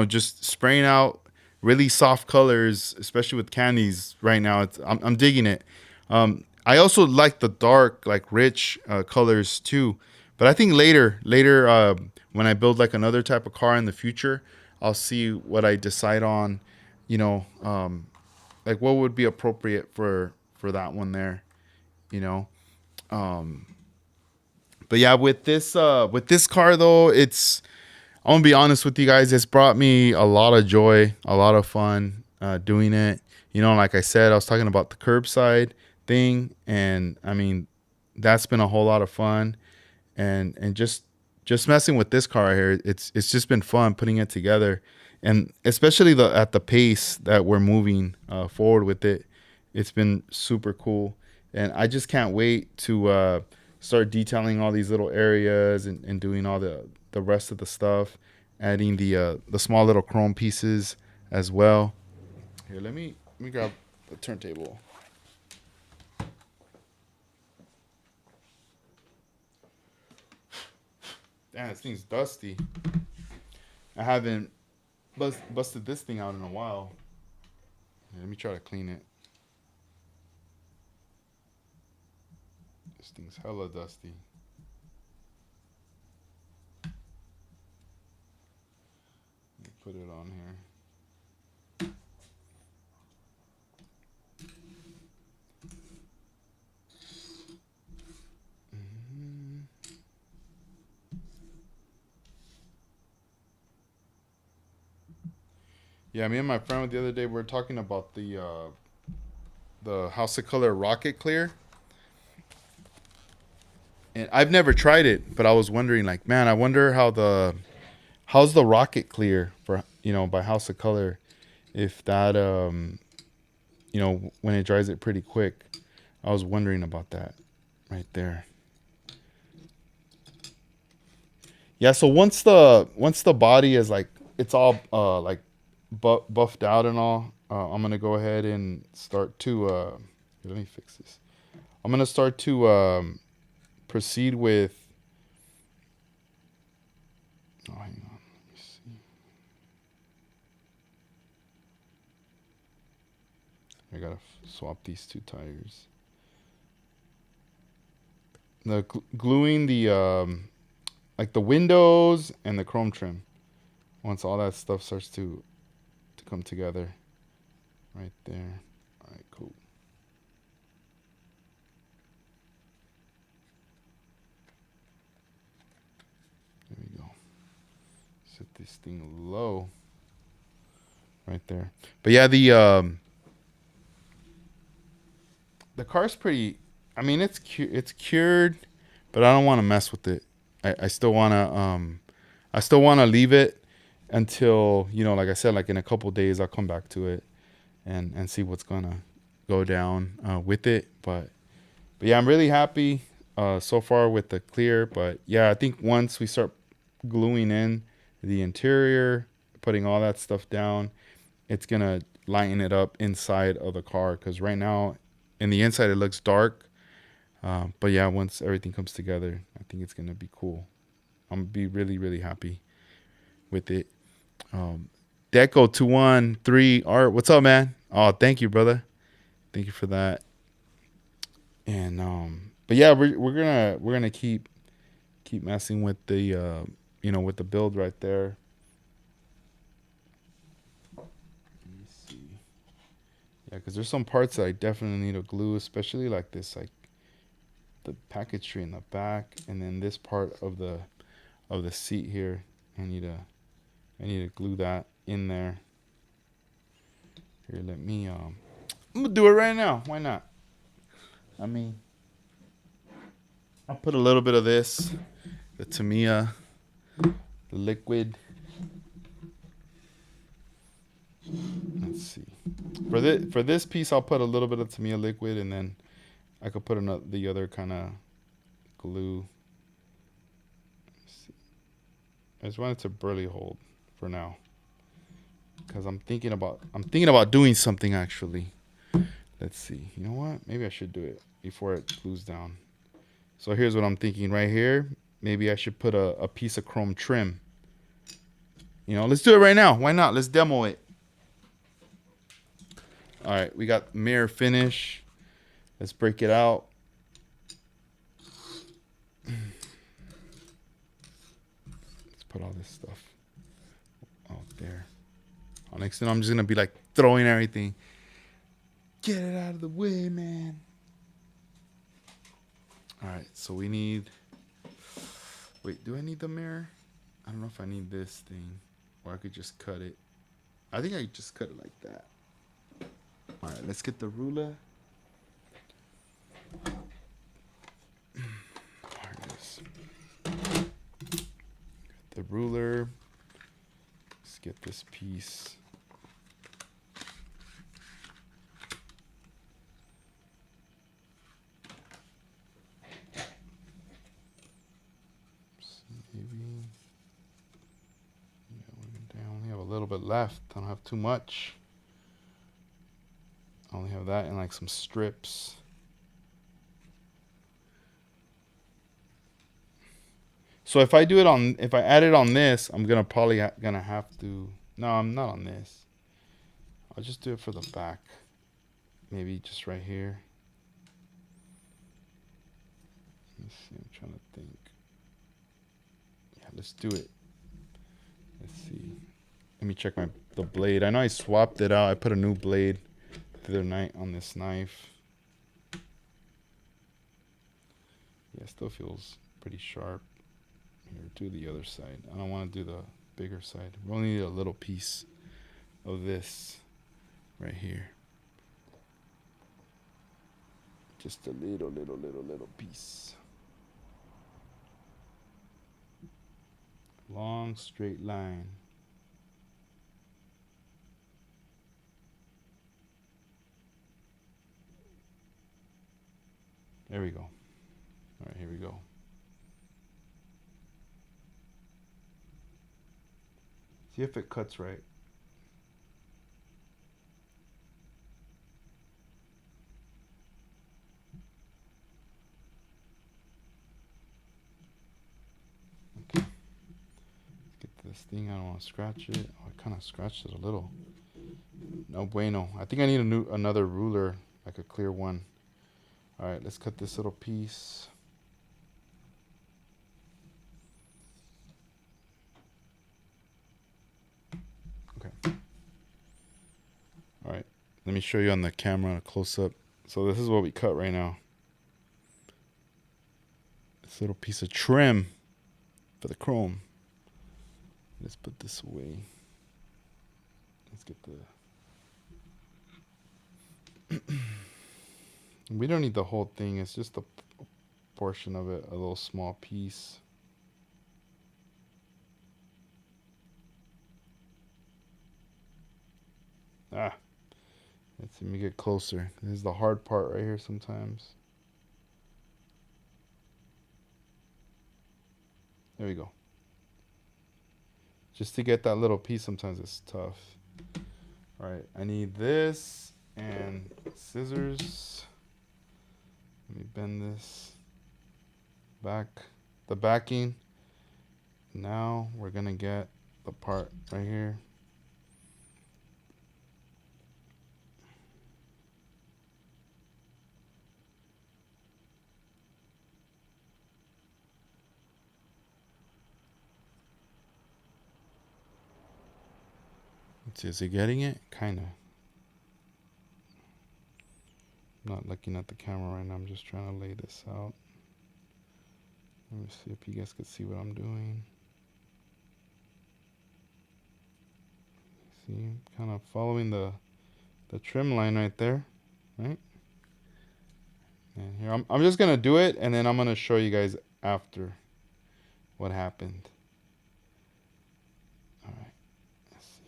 just spraying out really soft colors, especially with candies right now. I'm digging it. I also like the dark, like rich colors too. But I think later when I build like another type of car in the future, I'll see what I decide on. You know, like what would be appropriate for that one there. You know. But yeah, with this car though, I'm gonna be honest with you guys. It's brought me a lot of joy, a lot of fun doing it. Like I said, I was talking about the curbside thing, and I mean, that's been a whole lot of fun, and just messing with this car right here. It's just been fun putting it together, and especially at the pace that we're moving forward with it. It's been super cool, and I just can't wait to start detailing all these little areas and doing all the rest of the stuff, adding the small little chrome pieces as well. Here, let me grab the turntable. Damn, this thing's dusty. I haven't busted this thing out in a while. Here, let me try to clean it. This thing's hella dusty. Let me put it on here. Yeah, me and my friend the other day we were talking about the House of Color Rocket Clear, and I've never tried it, but I was wondering, like, man, I wonder how's the Rocket Clear for by House of Color, if that when it dries it pretty quick. I was wondering about that right there. Yeah, so once the body is like it's all like buffed out and all, I'm gonna go ahead and start to let me fix this. I'm gonna start to proceed with. Oh, hang on. Let me see. I gotta swap these two tires. The gluing the like the windows and the chrome trim. Once all that stuff starts to come together, right there. All right, cool. There we go. Set this thing low, right there. But yeah, the car's pretty. I mean, it's cured, but I don't want to mess with it. I still wanna I still wanna leave it until like I said, like in a couple days I'll come back to it and see what's gonna go down with it. But yeah, I'm really happy so far with the clear. But yeah, I think once we start gluing in the interior, putting all that stuff down, it's gonna lighten it up inside of the car. Because right now, in the inside, it looks dark. But yeah, once everything comes together, I think it's gonna be cool. I'm gonna be really, really happy with it. Um, Deco 213 Art, what's up, man? Oh, thank you, brother. Thank you for that. And but yeah, we're gonna keep messing with the with the build right there. Let me see. Yeah, because there's some parts that I definitely need to glue, especially like this, like the packaging in the back, and then this part of the seat here. I need to I need to glue that in there. Here, let me I'm gonna do it right now. Why not? I mean, I'll put a little bit of this, the Tamiya, the liquid. Let's see. For this piece, I'll put a little bit of Tamiya liquid, and then I could put another the other kind of glue. Let's see. I just want it to barely hold for now, because I'm thinking about doing something actually. Let's see. You know what? Maybe I should do it before it glues down. So here's what I'm thinking right here. Maybe I should put a piece of chrome trim. Let's do it right now. Why not? Let's demo it. All right, we got mirror finish. Let's break it out. Let's put all this stuff out there. Next thing I'm just gonna be like throwing everything. Get it out of the way, man. All right, so we need. Wait, do I need the mirror? I don't know if I need this thing, or I could just cut it. I think I just cut it like that. All right, let's get the ruler. There it is. The ruler. Let's get this piece. Maybe. Yeah, I only have a little bit left. I don't have too much. I only have that and like some strips. So if I add it on this, I'm gonna have to. No, I'm not on this. I'll just do it for the back. Maybe just right here. Let's see. I'm trying to think. Yeah, let's do it. Let's see. Let me check the blade. I know I swapped it out. I put a new blade the other night on this knife. Yeah, it still feels pretty sharp. Here, do the other side. I don't want to do the bigger side. We only need a little piece of this right here. Just a little piece. Long straight line. There we go. All right, here we go. See if it cuts right. Okay. Let's get this thing. I don't want to scratch it. Oh, I kind of scratched it a little. No bueno. I think I need another ruler, like a clear one. All right, let's cut this little piece. Okay. All right, let me show you on the camera a close up. So this is what we cut right now. This little piece of trim for the chrome. Let's put this away. Let's get the... We don't need the whole thing. It's just a portion of it, a little small piece. Ah, let me get closer. This is the hard part right here sometimes. There we go. Just to get that little piece sometimes it's tough. All right, I need this and scissors. Let me bend this back, the backing. Now we're gonna get the part right here. Let's see, is he getting it? Kinda. I'm not looking at the camera right now. I'm just trying to lay this out. Let me see if you guys can see what I'm doing. See, kind of following the trim line right there, right? And here, I'm just gonna do it, and then I'm gonna show you guys after what happened. All right, let's see.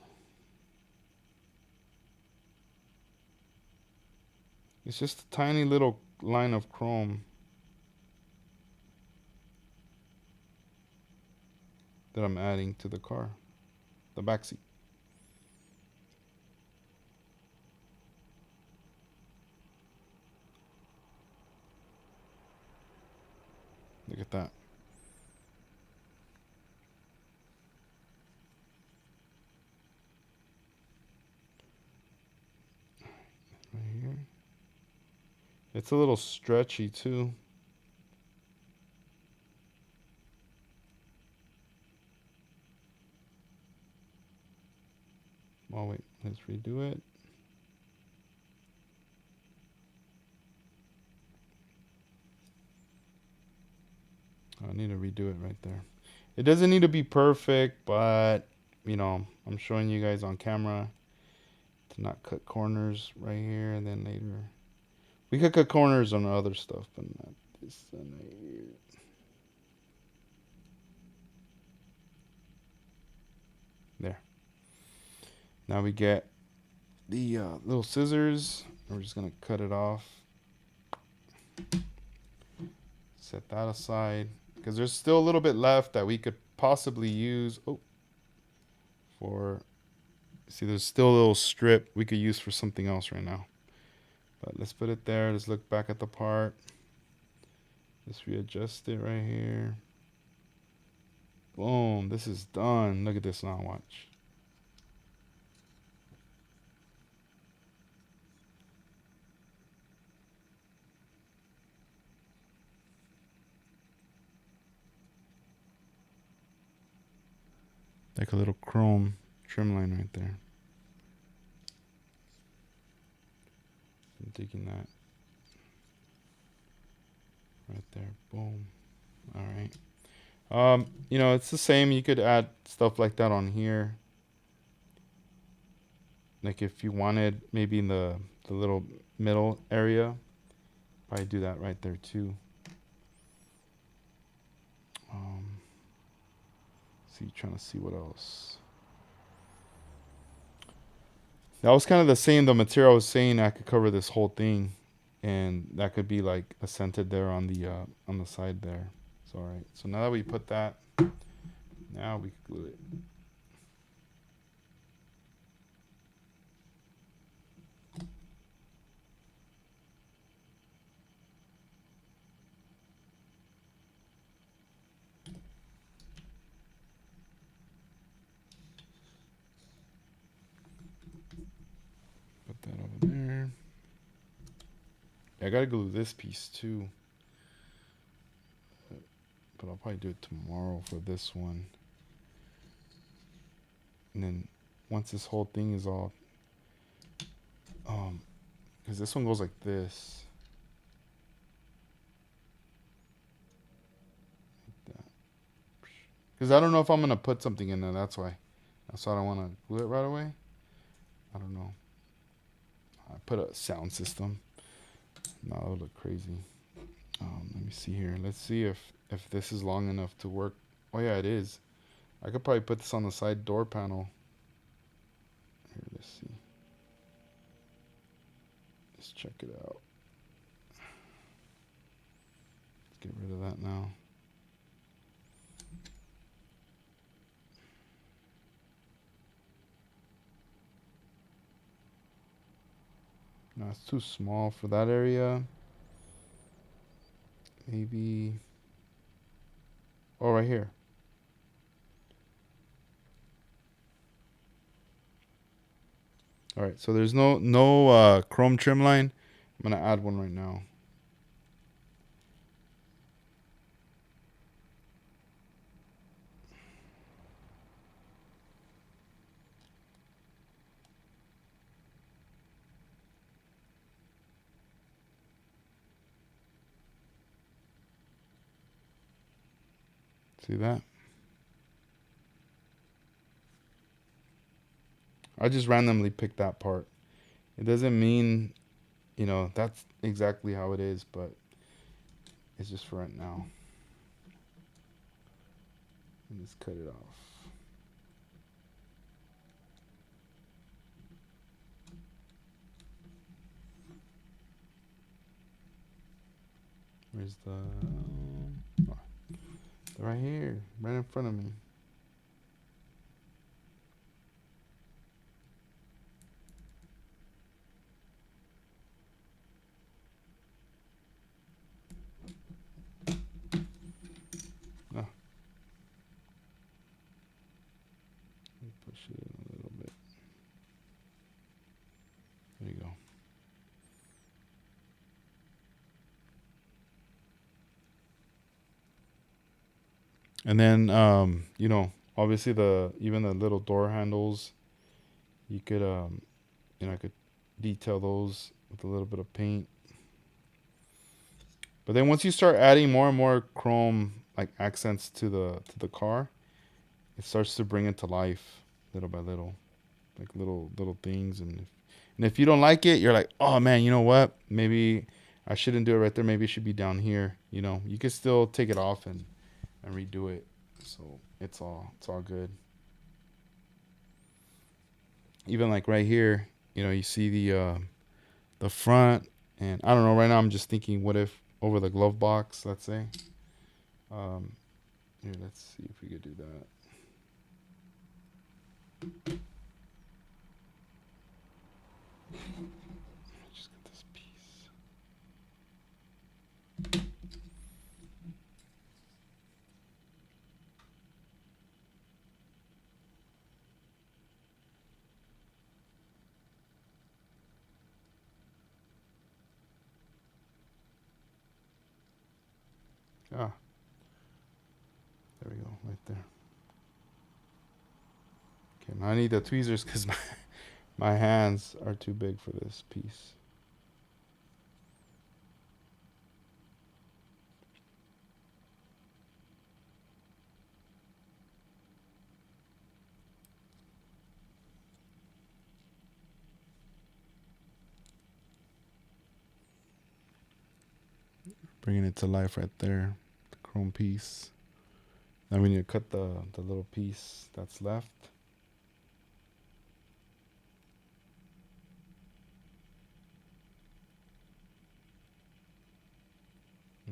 It's just a tiny little line of chrome that I'm adding to the car, the back seat. Look at that. Right here. It's a little stretchy too. Oh wait, let's redo it. I need to redo it right there. It doesn't need to be perfect, but you know, I'm showing you guys on camera to not cut corners right here, and then later we could cut corners on other stuff, but not this one right here. There. Now we get the little scissors. We're just gonna cut it off. Set that aside because there's still a little bit left that we could possibly use. Oh, for see, there's still a little strip we could use for something else right now. But let's put it there. Let's look back at the part. Let's readjust it right here. Boom, this is done. Look at this now, watch. Like a little chrome trim line right there. I'm digging that right there. Boom. All right. You know, it's the same. You could add stuff like that on here. Like if you wanted maybe in the little middle area, probably do that right there too. Um, see, trying to see what else. That was kind of the same. The material I was saying I could cover this whole thing, and that could be like accented there on the side there. So all right. So now that we put that, now we can glue it. Put that over there. I gotta glue this piece too, but I'll probably do it tomorrow for this one. And then once this whole thing is all, because this one goes like this. Because I don't know if I'm gonna put something in there. That's why. That's why I don't want to glue it right away. I don't know. I put a sound system. No, that would look crazy. Let me see here. Let's see if this is long enough to work. Oh yeah, it is. I could probably put this on the side door panel. Here, let's see. Let's check it out. Let's get rid of that now. No, it's too small for that area. Maybe. Oh, right here. All right, so there's no chrome trim line. I'm gonna add one right now. See that? I just randomly picked that part. It doesn't mean, that's exactly how it is, but it's just for right now. And just cut it off. Where's oh, right here, right in front of me. Oh, let me push it in a little bit. There you go. And then, obviously even the little door handles, you could, I could detail those with a little bit of paint. But then once you start adding more and more chrome like accents to the car, it starts to bring it to life little by little, like little things. And if you don't like it, you're like, oh man, you know what? Maybe I shouldn't do it right there. Maybe it should be down here. You can still take it off and redo it. So it's all good. Even like right here, you see the front, and I don't know. Right now, I'm just thinking, what if over the glove box, let's say. Here, let's see if we could do that. Just get this piece. Ah, there we go, right there. Okay, now I need the tweezers because my hands are too big for this piece. Bringing it to life right there. The chrome piece. Now we need to cut the little piece that's left.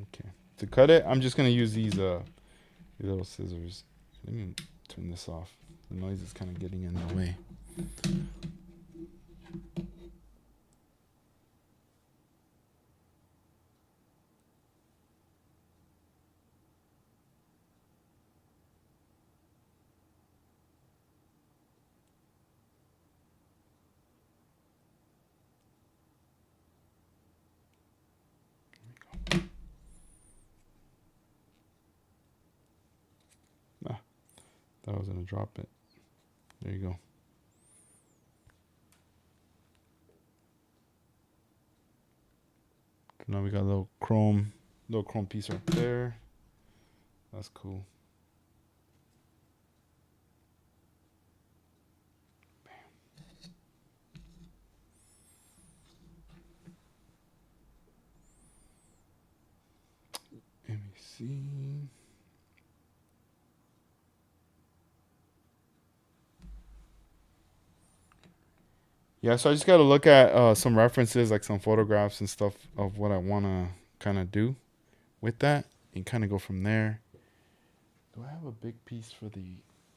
Okay. To cut it, I'm just gonna use these little scissors. Let me turn this off. The noise is kind of getting in the way. Ah, thought I was gonna drop it. There you go. So now we got a little chrome piece right there. That's cool. Let me see. Yeah, so I just got to look at some references, like some photographs and stuff of what I want to kind of do with that and kind of go from there. Do I have a big piece for the...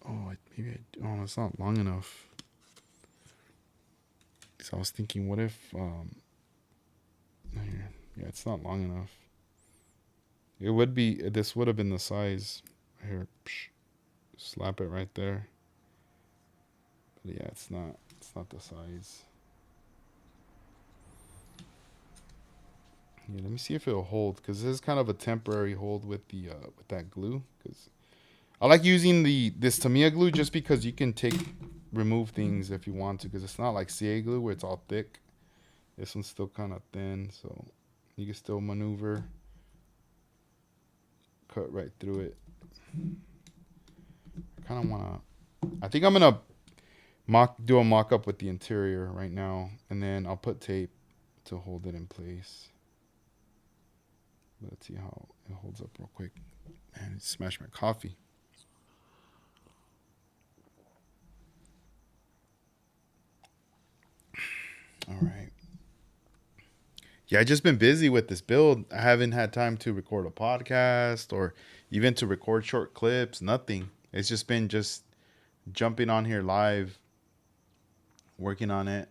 Oh, maybe I do. Oh, it's not long enough. So I was thinking, what if... Here. Yeah, it's not long enough. It would be... This would have been the size. Here, psh, slap it right there. But yeah, it's not the size. Yeah, let me see if it'll hold, because this is kind of a temporary hold with the with that glue. Because I like using this Tamiya glue just because you can remove things if you want to, because it's not like CA glue where it's all thick. This one's still kind of thin, so you can still maneuver, cut right through it. I kind of want to... I think I'm gonna do a mock-up with the interior right now, and then I'll put tape to hold it in place. Let's see how it holds up real quick. Man, it smashed my coffee. All right. Yeah, I just been busy with this build. I haven't had time to record a podcast or even to record short clips, nothing. It's just been jumping on here live, working on it,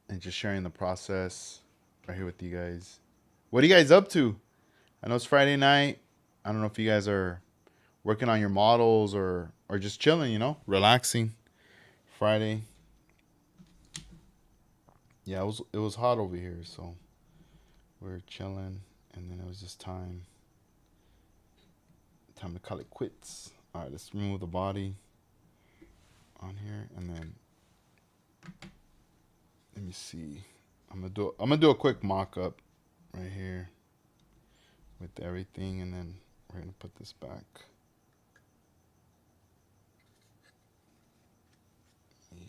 and just sharing the process right here with you guys. What are you guys up to? I know it's Friday night. I don't know if you guys are working on your models or just chilling, relaxing. Friday. Yeah, it was hot over here, so we're chilling, and then it was just time to call it quits. All right, let's remove the body on here, and then let me see. I'm gonna do a quick mock-up right here with everything, and then we're gonna put this back. Yeah.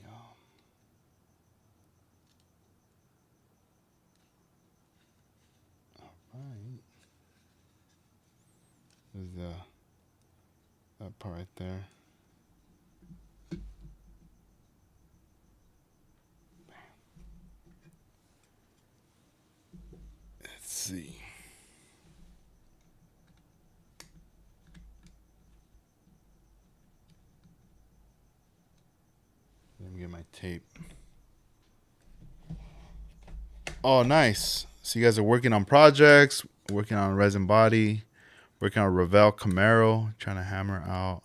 All right. There's that part right there. Let's see. Let me get my tape. Oh, nice. So you guys are working on projects, working on resin body, working on Revell Camaro, trying to hammer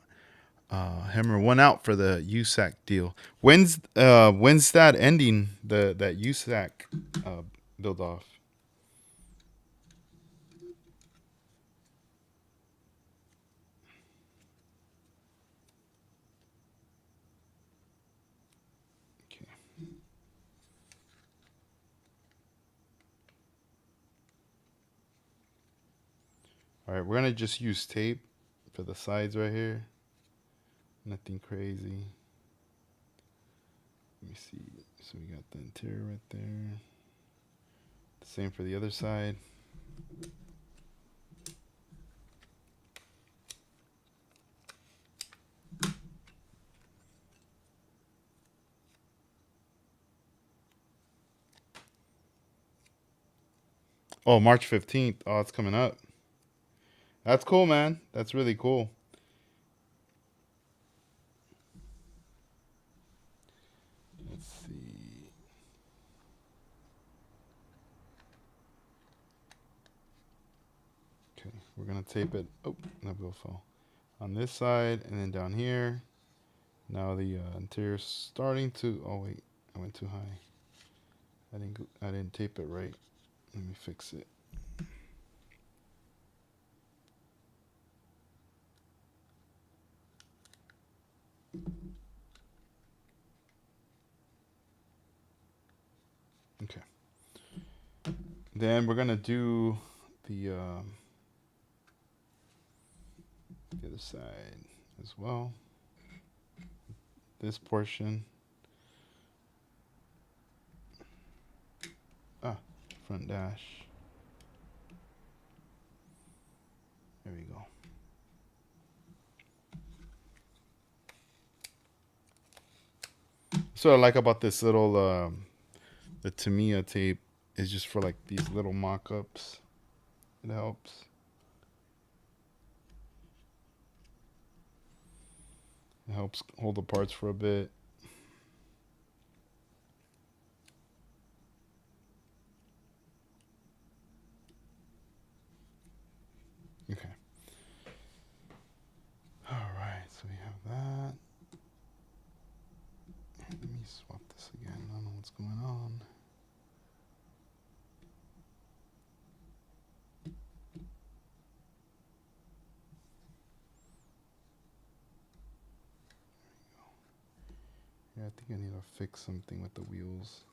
one out for the USAC deal. When's that ending? That USAC build off. Okay. All right, we're gonna just use tape for the sides right here. Nothing crazy. Let me see. So we got the interior right there. The same for the other side. Oh, March 15th. Oh, it's coming up. That's cool, man. That's really cool. Let's see. Okay, we're gonna tape it. Oh, that bill fell on this side, and then down here. Now the interior's starting to. Oh wait, I went too high. I didn't tape it right. Let me fix it. Okay. Then we're gonna do the other side as well. This portion. Ah, front dash. There we go. So what I like about this little the Tamiya tape is just for like these little mock-ups. It helps. It helps hold the parts for a bit. Okay. All right, so we have that. Let me swap this again. I don't know what's going on. Yeah, I think I need to fix something with the wheels.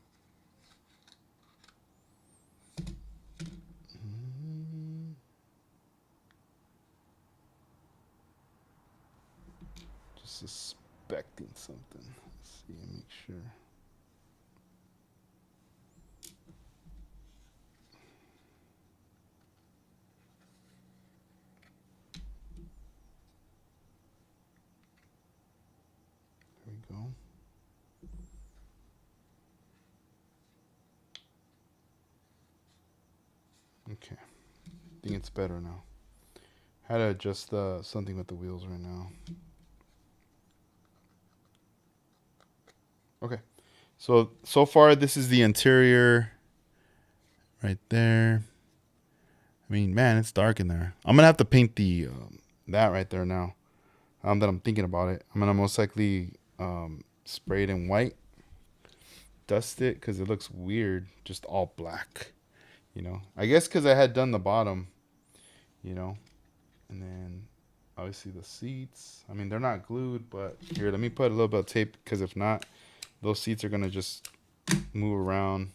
Just suspecting something. Let's see and make sure. There we go. Okay. I think it's better now. How to adjust something with the wheels right now. Okay. So far this is the interior right there. I mean, man, it's dark in there. I'm gonna have to paint the that right there now. That I'm thinking about it. I'm gonna most likely spray it in white, dust it because it looks weird, just all black. I guess because I had done the bottom, you know, and then obviously the seats. I mean, they're not glued, but here, let me put a little bit of tape because if not, those seats are gonna just move around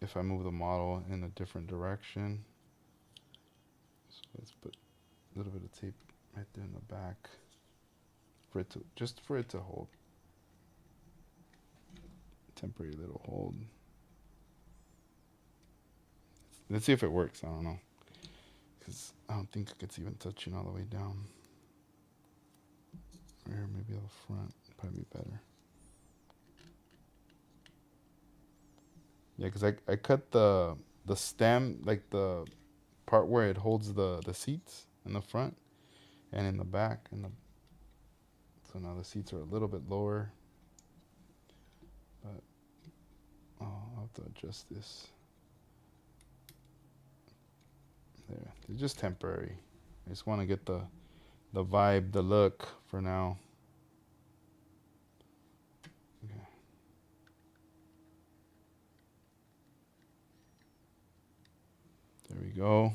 if I move the model in a different direction. So let's put a little bit of tape right there in the back for it to hold. Temporary little hold. Let's see if it works. I don't know, because I don't think it's even touching all the way down. Or maybe the front would probably be better. Yeah, because I cut the stem, like the part where it holds the seats in the front and in the back, so now the seats are a little bit lower. But I'll have to adjust this. There, it's just temporary. I just want to get the vibe, the look for now. Okay. There we go.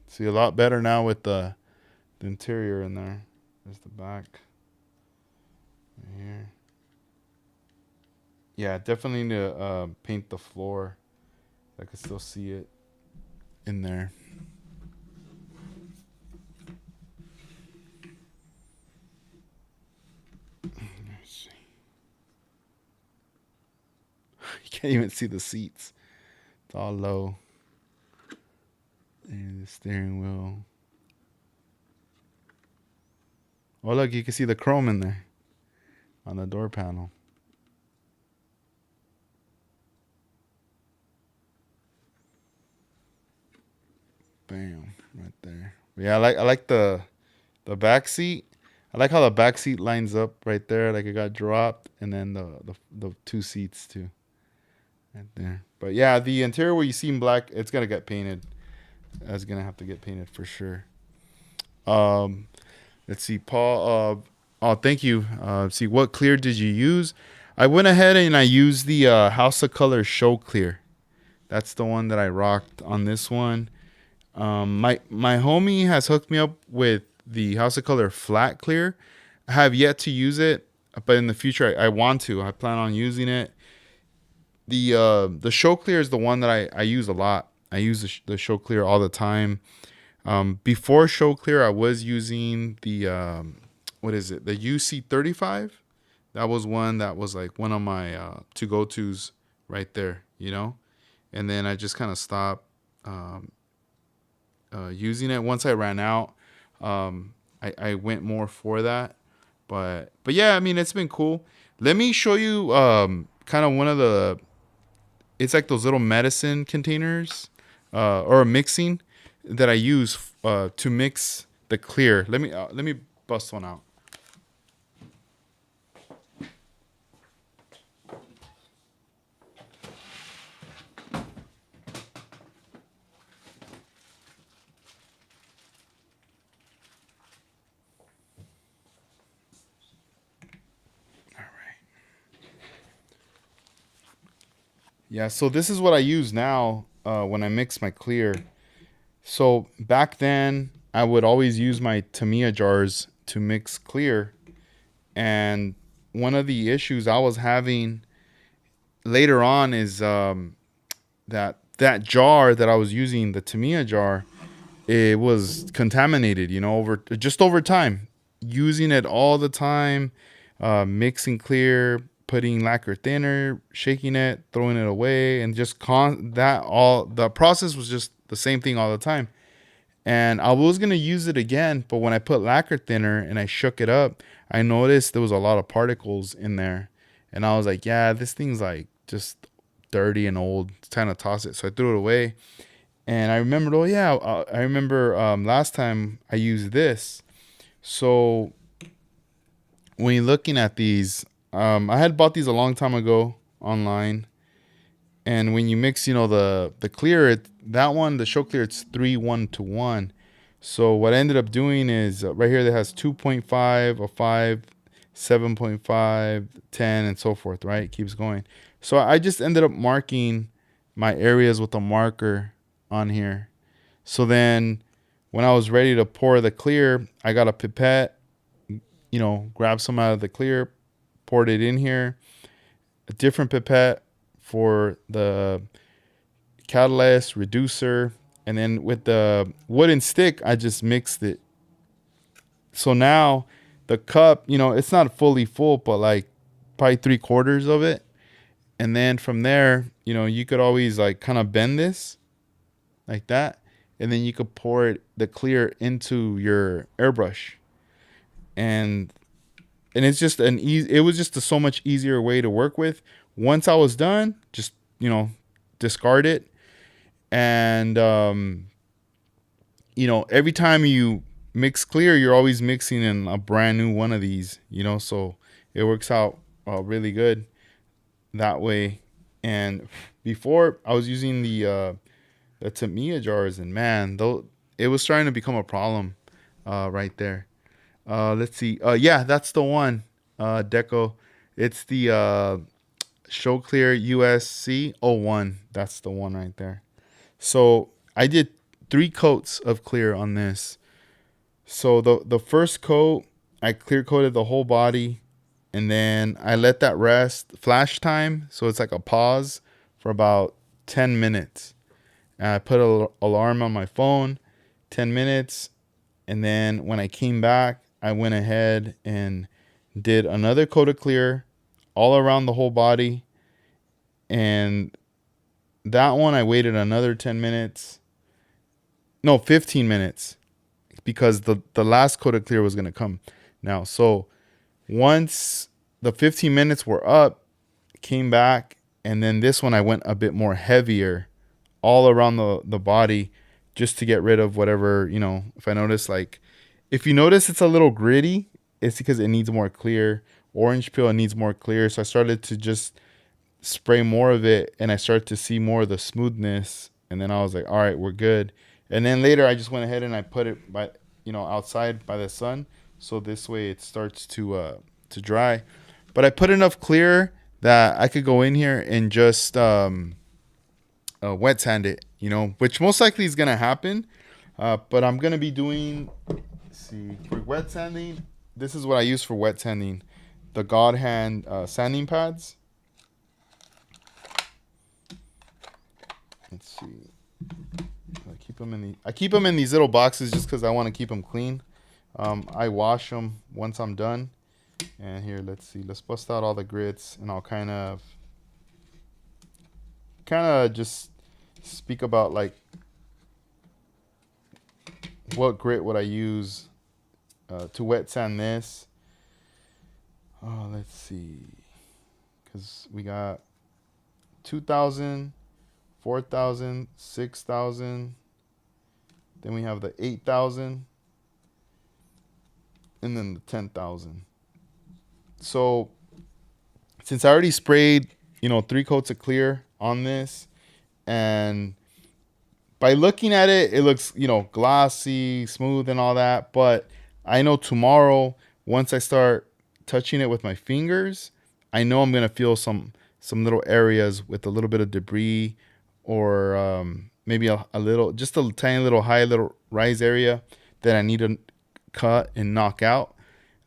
See a lot better now with the interior in there. There's the back. Right here. Yeah, definitely need to paint the floor. I can still see it in there. Let's see. You can't even see the seats. It's all low. And the steering wheel. Oh, look, you can see the chrome in there on the door panel. Bam, right there. Yeah, I like the back seat. I like how the back seat lines up right there, like it got dropped, and then the two seats too, right there. But yeah, the interior where you see in black, it's gonna get painted. It's gonna have to get painted for sure. Um, let's see, Paul. Oh, thank you. See, what clear did you use? I went ahead and I used the House of Color Show Clear. That's the one that I rocked on this one. My homie has hooked me up with the House of Color Flat Clear. I have yet to use it, but in the future I want to. I plan on using it. The Show Clear is the one that I use a lot. I use the Show Clear all the time. Before Show Clear, I was using the what is it? The UC35. That was one that was like one of my to go tos right there. And then I just kind of stopped using it once I ran out. I went more for that, but yeah, I mean it's been cool. Let me show you kind of one of the. It's like those little medicine containers or mixing that I use to mix the clear. Let me bust one out. Yeah, so this is what I use now when I mix my clear. So back then, I would always use my Tamiya jars to mix clear. And one of the issues I was having later on is that jar that I was using, the Tamiya jar, it was contaminated, over time, using it all the time, mixing clear, putting lacquer thinner, shaking it, throwing it away, and just the process was just the same thing all the time. And I was gonna use it again, but when I put lacquer thinner and I shook it up, I noticed there was a lot of particles in there, and I was like, yeah, this thing's like just dirty and old. It's time to toss it. So I threw it away. And I remembered, oh yeah, I remember last time I used this. So when you're looking at these, I had bought these a long time ago online. And when you mix, the clear, that one, the Show Clear, it's 3:1 to 1. So what I ended up doing is right here that has 2.5, a 5, 7.5, 10, and so forth, right? It keeps going. So I just ended up marking my areas with a marker on here. So then when I was ready to pour the clear, I got a pipette, grabbed some out of the clear, poured it in here, a different pipette for the catalyst reducer, and then with the wooden stick, I just mixed it. So now the cup, it's not fully full, but like probably 3/4 of it. And then from there, you could always like kind of bend this like that, and then you could pour the clear into your airbrush, and it's just it was just a so much easier way to work with. Once I was done, just discard it, and every time you mix clear, you're always mixing in a brand new one of these, so it works out really good that way. And before I was using the Tamiya jars, and man, though it was starting to become a problem right there. Let's see. Yeah, that's the one. Deco. It's the Show Clear USC 01. That's the one right there. So I did 3 coats of clear on this. So the first coat, I clear coated the whole body, and then I let that rest. Flash time, so it's like a pause for about 10 minutes. And I put an alarm on my phone, 10 minutes, and then when I came back, I went ahead and did another coat of clear all around the whole body. And that one, I waited another 10 minutes. No, 15 minutes because the last coat of clear was gonna come now. So once the 15 minutes were up, came back, and then this one I went a bit more heavier all around the body just to get rid of whatever, if I notice, like, if you notice it's a little gritty, it's because it needs more clear. Orange peel, it needs more clear. So I started to just spray more of it, and I started to see more of the smoothness. And then I was like, all right, we're good. And then later I just went ahead and I put it by, outside by the sun. So this way it starts to dry. But I put enough clear that I could go in here and just wet sand it, which most likely is going to happen. But I'm going to be doing, let's see, for wet sanding, this is what I use for wet sanding. The God Hand sanding pads. Let's see. I keep them in these little boxes just because I want to keep them clean. I wash them once I'm done. And here, let's see. Let's bust out all the grits, and I'll kind of just speak about like what grit would I use to wet sand this. Oh, let's see, because we got 2,000, 4,000, 6,000. Then we have the 8,000, and then the 10,000. So since I already sprayed, 3 coats of clear on this, and by looking at it, it looks, glossy, smooth and all that. But I know tomorrow, once I start touching it with my fingers, I know I'm going to feel some little areas with a little bit of debris, or maybe a little, just a tiny little high little rise area that I need to cut and knock out.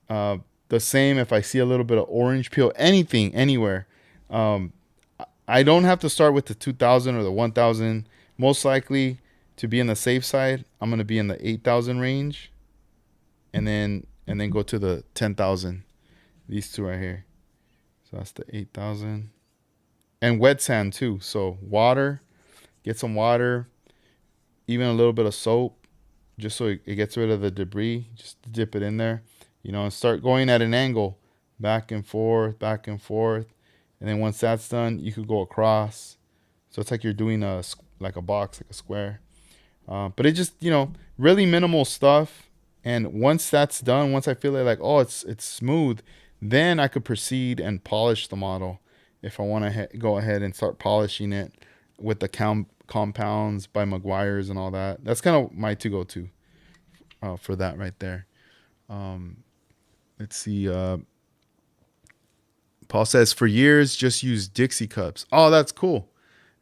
The same if I see a little bit of orange peel, anything, anywhere. I don't have to start with the 2,000 or the 1,000. Most likely, to be in the safe side, I'm going to be in the 8,000 range, and then go to the 10,000. These two right here. So that's the 8,000. And wet sand too. So water, get some water, even a little bit of soap, just so it gets rid of the debris. Just dip it in there, and start going at an angle, back and forth, back and forth. And then once that's done, you could go across. So it's like you're doing like a box, like a square. But it just, really minimal stuff. And once that's done, once I feel like, oh, it's smooth, then I could proceed and polish the model. If I want to go ahead and start polishing it with the compounds by Meguiar's and all that. That's kind of my to-go-to for that right there. Let's see. Paul says, for years, just use Dixie cups. Oh, that's cool.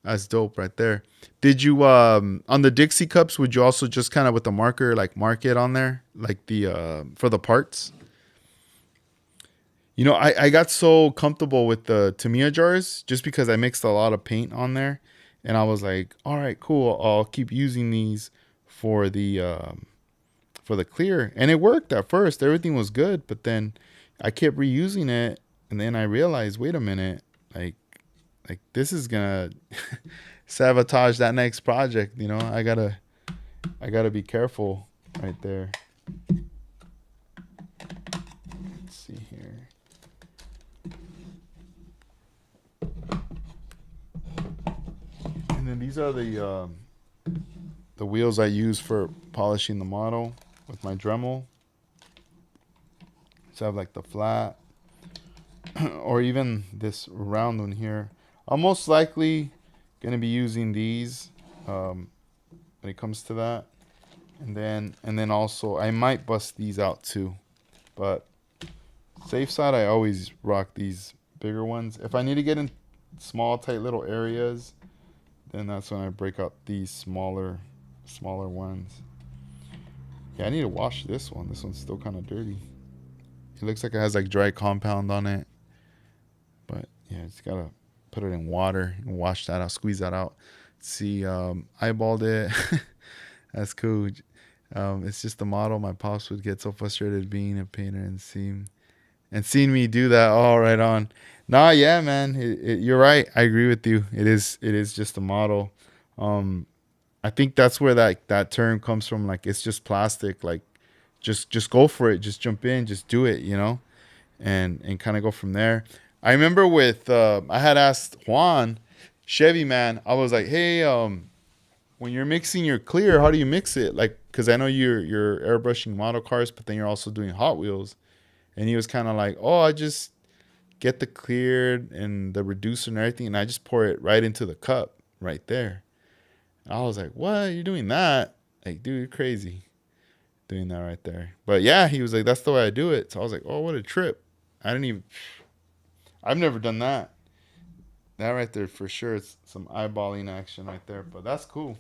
That's dope right there. Did you, on the Dixie cups, would you also just kind of with the marker, like mark it on there? Like for the parts? I got so comfortable with the Tamiya jars just because I mixed a lot of paint on there. And I was like, all right, cool. I'll keep using these for the clear. And it worked at first. Everything was good. But then I kept reusing it. And then I realized, wait a minute, like this is gonna sabotage that next project. I gotta be careful right there. Let's see here. And then these are the wheels I use for polishing the model with my Dremel. So I have like the flat, or even this round one here. I'm most likely going to be using these when it comes to that. And then also I might bust these out too. But safe side, I always rock these bigger ones. If I need to get in small, tight little areas, then that's when I break out these smaller ones. Yeah, I need to wash this one. This one's still kind of dirty. It looks like it has like dry compound on it. But yeah, it's gotta put it in water and wash that out, squeeze that out. See, eyeballed it. That's cool. It's just the model. My pops would get so frustrated being a painter and seeing me do that. All right on. Nah, yeah, man. You're right. I agree with you. It is just a model. I think that's where that term comes from. Like it's just plastic. Like just go for it. Just jump in. Just do it. And kind of go from there. I remember with I had asked Juan Chevy man. I was like, hey, when you're mixing your clear, how do you mix it? Like, because I know you're airbrushing model cars, but then you're also doing Hot Wheels. And he was kind of like, oh, I just get the clear and the reducer and everything, and I just pour it right into the cup right there. And I was like, what? You're doing that? Like, dude, you're crazy doing that right there. But yeah, he was like, that's the way I do it. So I was like, oh, what a trip. I've never done that. That right there for sure. It's some eyeballing action right there, but that's cool.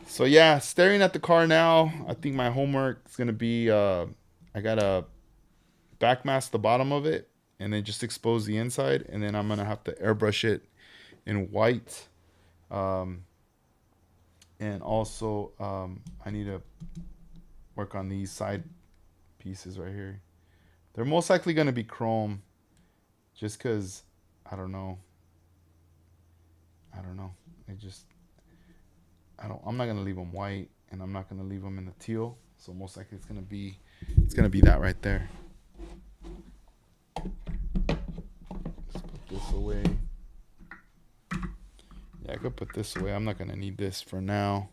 So yeah, staring at the car now. I think my homework is gonna be I gotta backmask the bottom of it and then just expose the inside, and then I'm gonna have to airbrush it in white. Um, and also I need to work on these side pieces right here. They're most likely gonna be chrome, just cause I don't know. I don't know. I just I don't. I'm not gonna leave them white, and I'm not gonna leave them in the teal. So most likely it's gonna be that right there. Let's put this away. Yeah, I could put this away. I'm not gonna need this for now.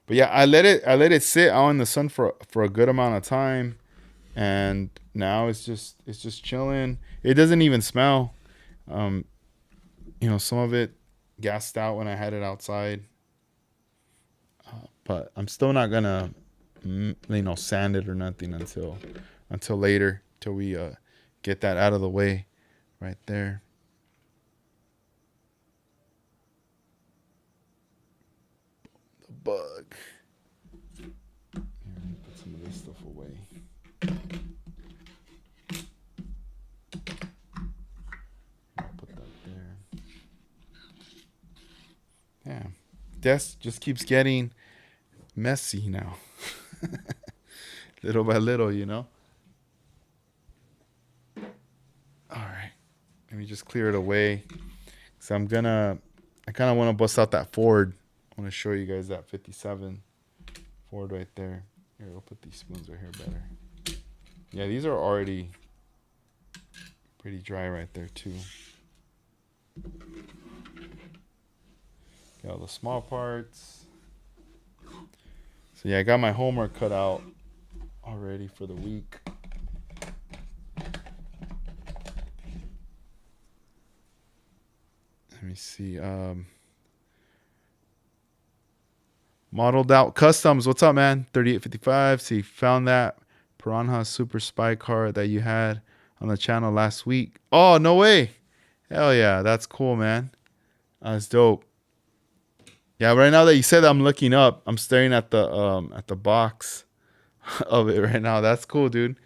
But yeah, I let it sit out in the sun for a good amount of time, and now it's just chilling. It doesn't even smell. Um, some of it gassed out when I had it outside, but I'm still not gonna sand it or nothing until later, till we get that out of the way right there. The bug. Here, let me put some of this stuff away. I'll put that there. Yeah, desk just keeps getting messy now, little by little. All right, let me just clear it away. So I kind of want to bust out that Ford. I want to show you guys that 57 Ford right there. Here, I'll put these spoons right here better. Yeah, these are already pretty dry right there too. Got all the small parts. So yeah, I got my homework cut out already for the week. Let me see. Modeled out customs. What's up, man? 3855. See, found that Piranha Super Spy car that you had on the channel last week. Oh, no way. Hell yeah. That's cool, man. That's dope. Yeah, right now that you said that, I'm looking up. I'm staring at the box of it right now. That's cool, dude.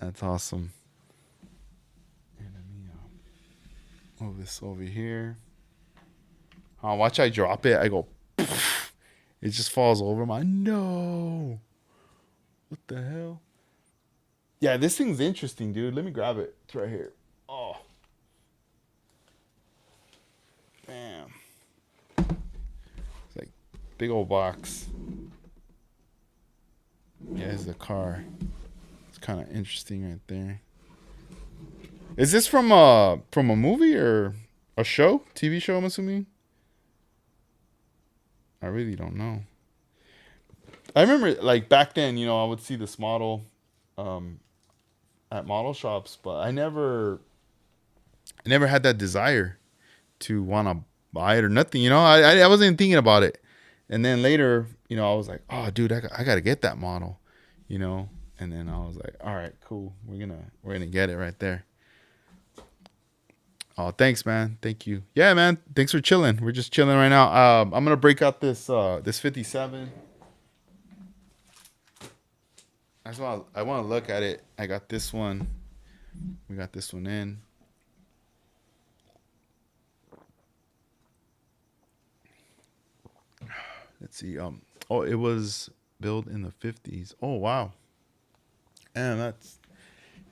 That's awesome. Here, let me move this over here. Oh, watch I drop it. I go. It just falls over my. No. What the hell? Yeah, this thing's interesting, dude. Let me grab it. It's right here. Oh. Bam. It's like big old box. Yeah, it's the car. It's kind of interesting right there. Is this from a movie or a show? TV show, I'm assuming? I really don't know. I remember like back then, I would see this model um at model shops, but I never had that desire to want to buy it or nothing. I wasn't even thinking about it. And then later, I was like, oh, dude, I got to get that model, And then I was like, all right, cool. We're gonna get it right there. Oh, thanks, man. Thank you. Yeah, man. Thanks for chilling. We're just chilling right now. I'm gonna break out this 57. I want to look at it. I got this one. We got this one in. Let's see. Oh, it was built in the 50s. Oh, wow. And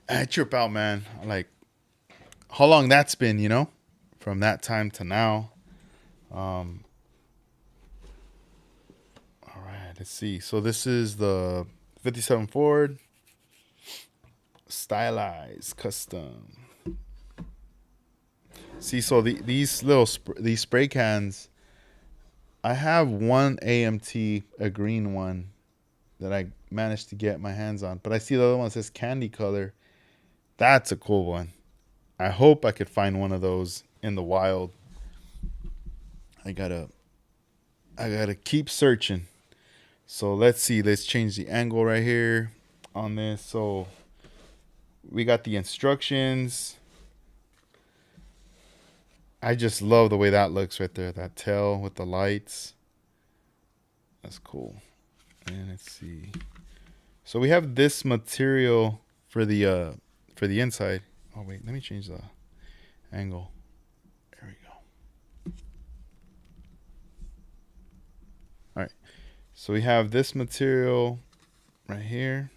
I trip out, man. Like how long that's been, from that time to now. Um, all right, let's see. So this is the 57 Ford stylized custom. See, so these little these spray cans, I have one AMT, a green one that I managed to get my hands on, but I see the other one that says candy color. That's a cool one. I hope I could find one of those in the wild. I gotta keep searching. So let's see. Let's change the angle right here on this. So we got the instructions. I just love the way that looks right there. That tail with the lights. That's cool. And let's see. So we have this material for the inside. Oh wait, let me change the angle. There we go. All right. So we have this material right here.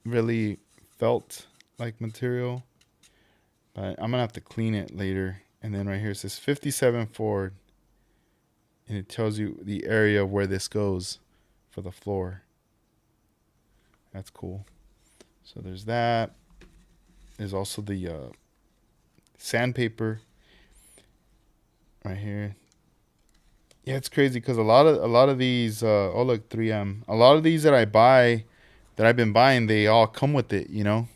Really felt like material. But I'm gonna have to clean it later. And then right here it says 57 Ford. And it tells you the area where this goes for the floor. That's cool. So there's that. There's also the sandpaper right here. Yeah, it's crazy because a lot of these oh look, 3M. A lot of these that I buy, that I've been buying, they all come with it, you know.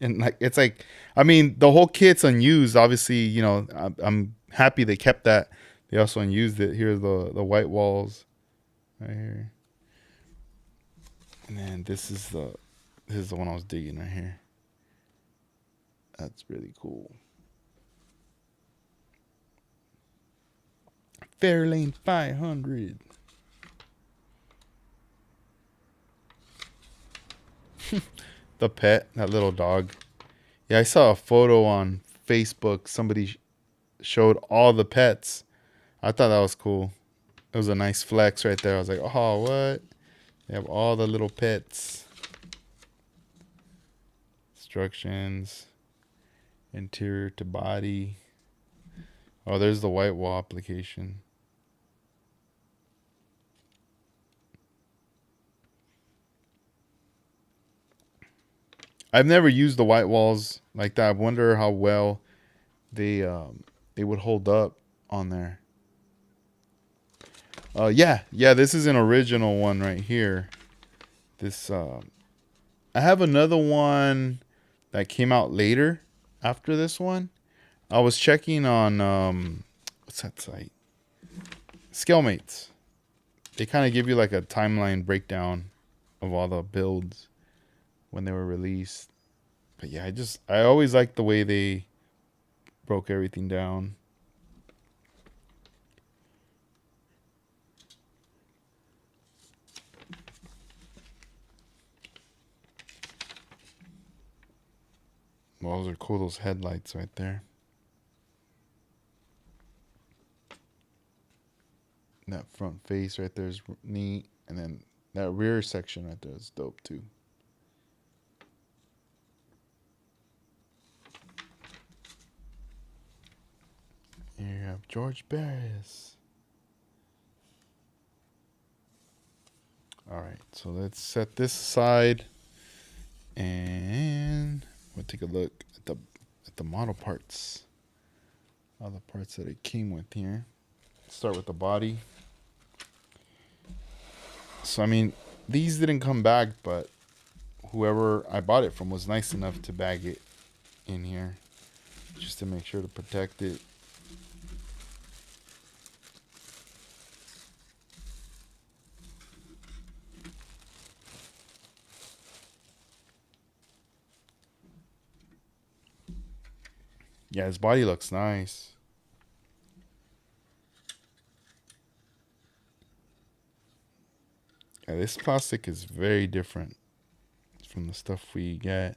And like it's like, I mean, the whole kit's unused. Obviously, you know, I'm happy they kept that. They also unused it. Here's the white walls right here. And then this is the one I was digging right here. That's really cool. Fairlane 500. The pet, that little dog. Yeah, I saw a photo on Facebook. Somebody showed all the pets. I thought that was cool. It was a nice flex right there. I was like, oh, what? They have all the little pets. Instructions. Interior to body. Oh, there's the white wall application. I've never used the white walls like that. I wonder how well they would hold up on there. Yeah, this is an original one right here. This I have another one that came out later after this one. I was checking on what's that site? Scalemates. They kind of give you like a timeline breakdown of all the builds when they were released. But yeah, I always liked the way they broke everything down. Well, those are cool, those headlights right there. That front face right there is neat. And then that rear section right there is dope too. Here you have George Barris. All right, so let's set this aside, and we'll take a look at the model parts. All the parts that it came with here. Start with the body. So I mean, these didn't come back, but whoever I bought it from was nice enough to bag it in here, just to make sure to protect it. Yeah, his body looks nice. Yeah, this plastic is very different from the stuff we get.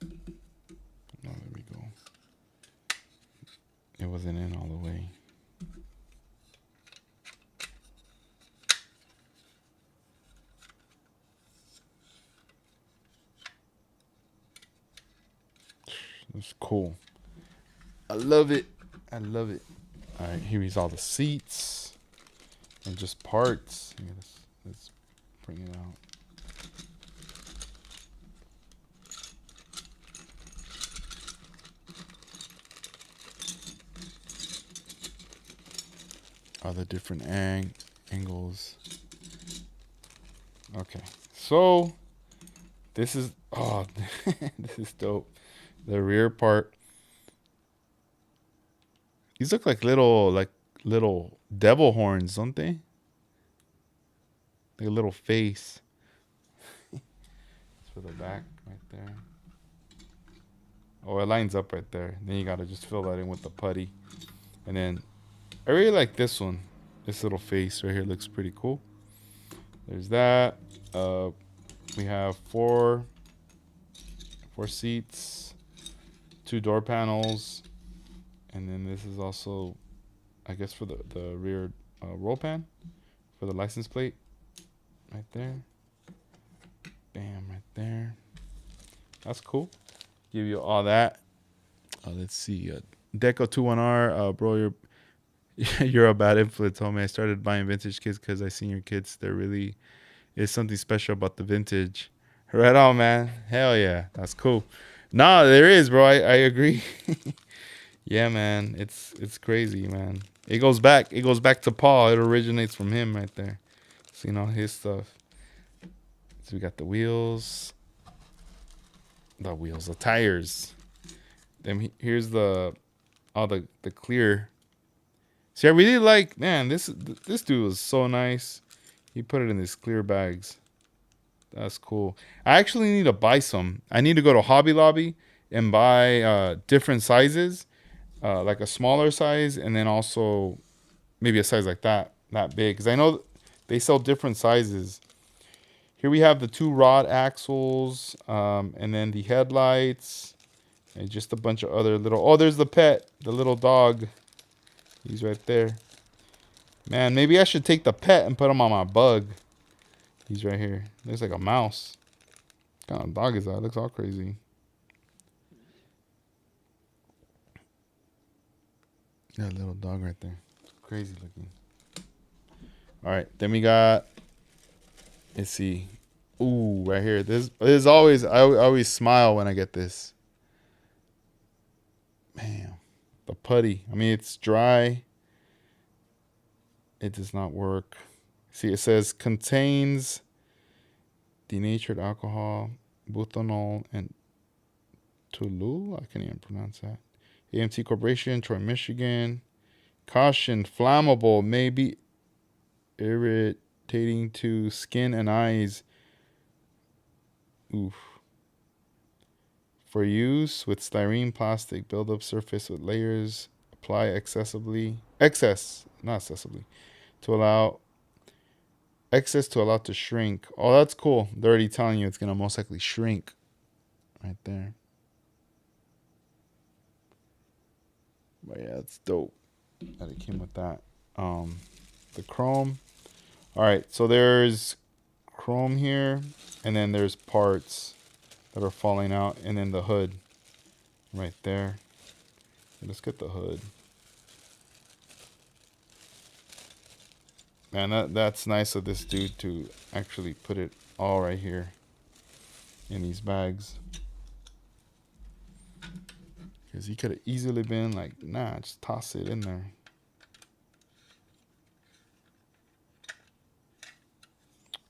Oh, there we go. It wasn't in all the way. It's cool. I love it. I love it. All right, here is all the seats and just parts. Yeah, let's bring it out. All the different angles. Okay, so this is this is dope. The rear part. These look like little devil horns, don't they? Like a little face. For the back right there. Oh, it lines up right there. Then you gotta just fill that in with the putty. And then I really like this one. This little face right here looks pretty cool. There's that. We have four seats, 2 door panels, and then this is also, I guess, for the rear roll pan for the license plate. Right there. Bam, right there. That's cool. Give you all that. Let's see. Deco 21R, bro, you're a bad influence, homie. I started buying vintage kits because I seen your kits. There really is something special about the vintage. Right on, man. Hell yeah. That's cool. Nah, there is, bro. I agree. Yeah, man. It's crazy, man. It goes back to Paul. It originates from him right there. Seeing all his stuff. So we got the wheels. The tires. Then here's all the clear. See, I really like, man, this dude was so nice. He put it in these clear bags. That's cool. I actually need to buy some. I need to go to Hobby Lobby and buy different sizes, like a smaller size, and then also maybe a size like that big, because I know they sell different sizes. Here we have the 2 rod axles, and then the headlights, and just a bunch of other little. Oh, there's the pet, the little dog. He's right there. Man, maybe I should take the pet and put him on my bug. He's right here. Looks like a mouse. What kind of dog is that? It looks all crazy. That little dog right there. It's crazy looking. All right, then we got. Let's see. Ooh, right here. This is always. I always smile when I get this. Man, the putty. I mean, it's dry. It does not work. See, it says contains denatured alcohol, butanol, and Tolu. I can't even pronounce that. AMT Corporation, Troy, Michigan. Caution: flammable, may be irritating to skin and eyes. Oof. For use with styrene plastic, build up surface with layers. Apply not excessively, to allow to shrink. Oh, that's cool. They're already telling you it's gonna most likely shrink. Right there. But yeah, it's dope that it came with that. The chrome. All right, so there's chrome here, and then there's parts that are falling out, and then the hood right there. Let's get the hood. Man, that's nice of this dude to actually put it all right here in these bags. Because he could have easily been like, nah, just toss it in there.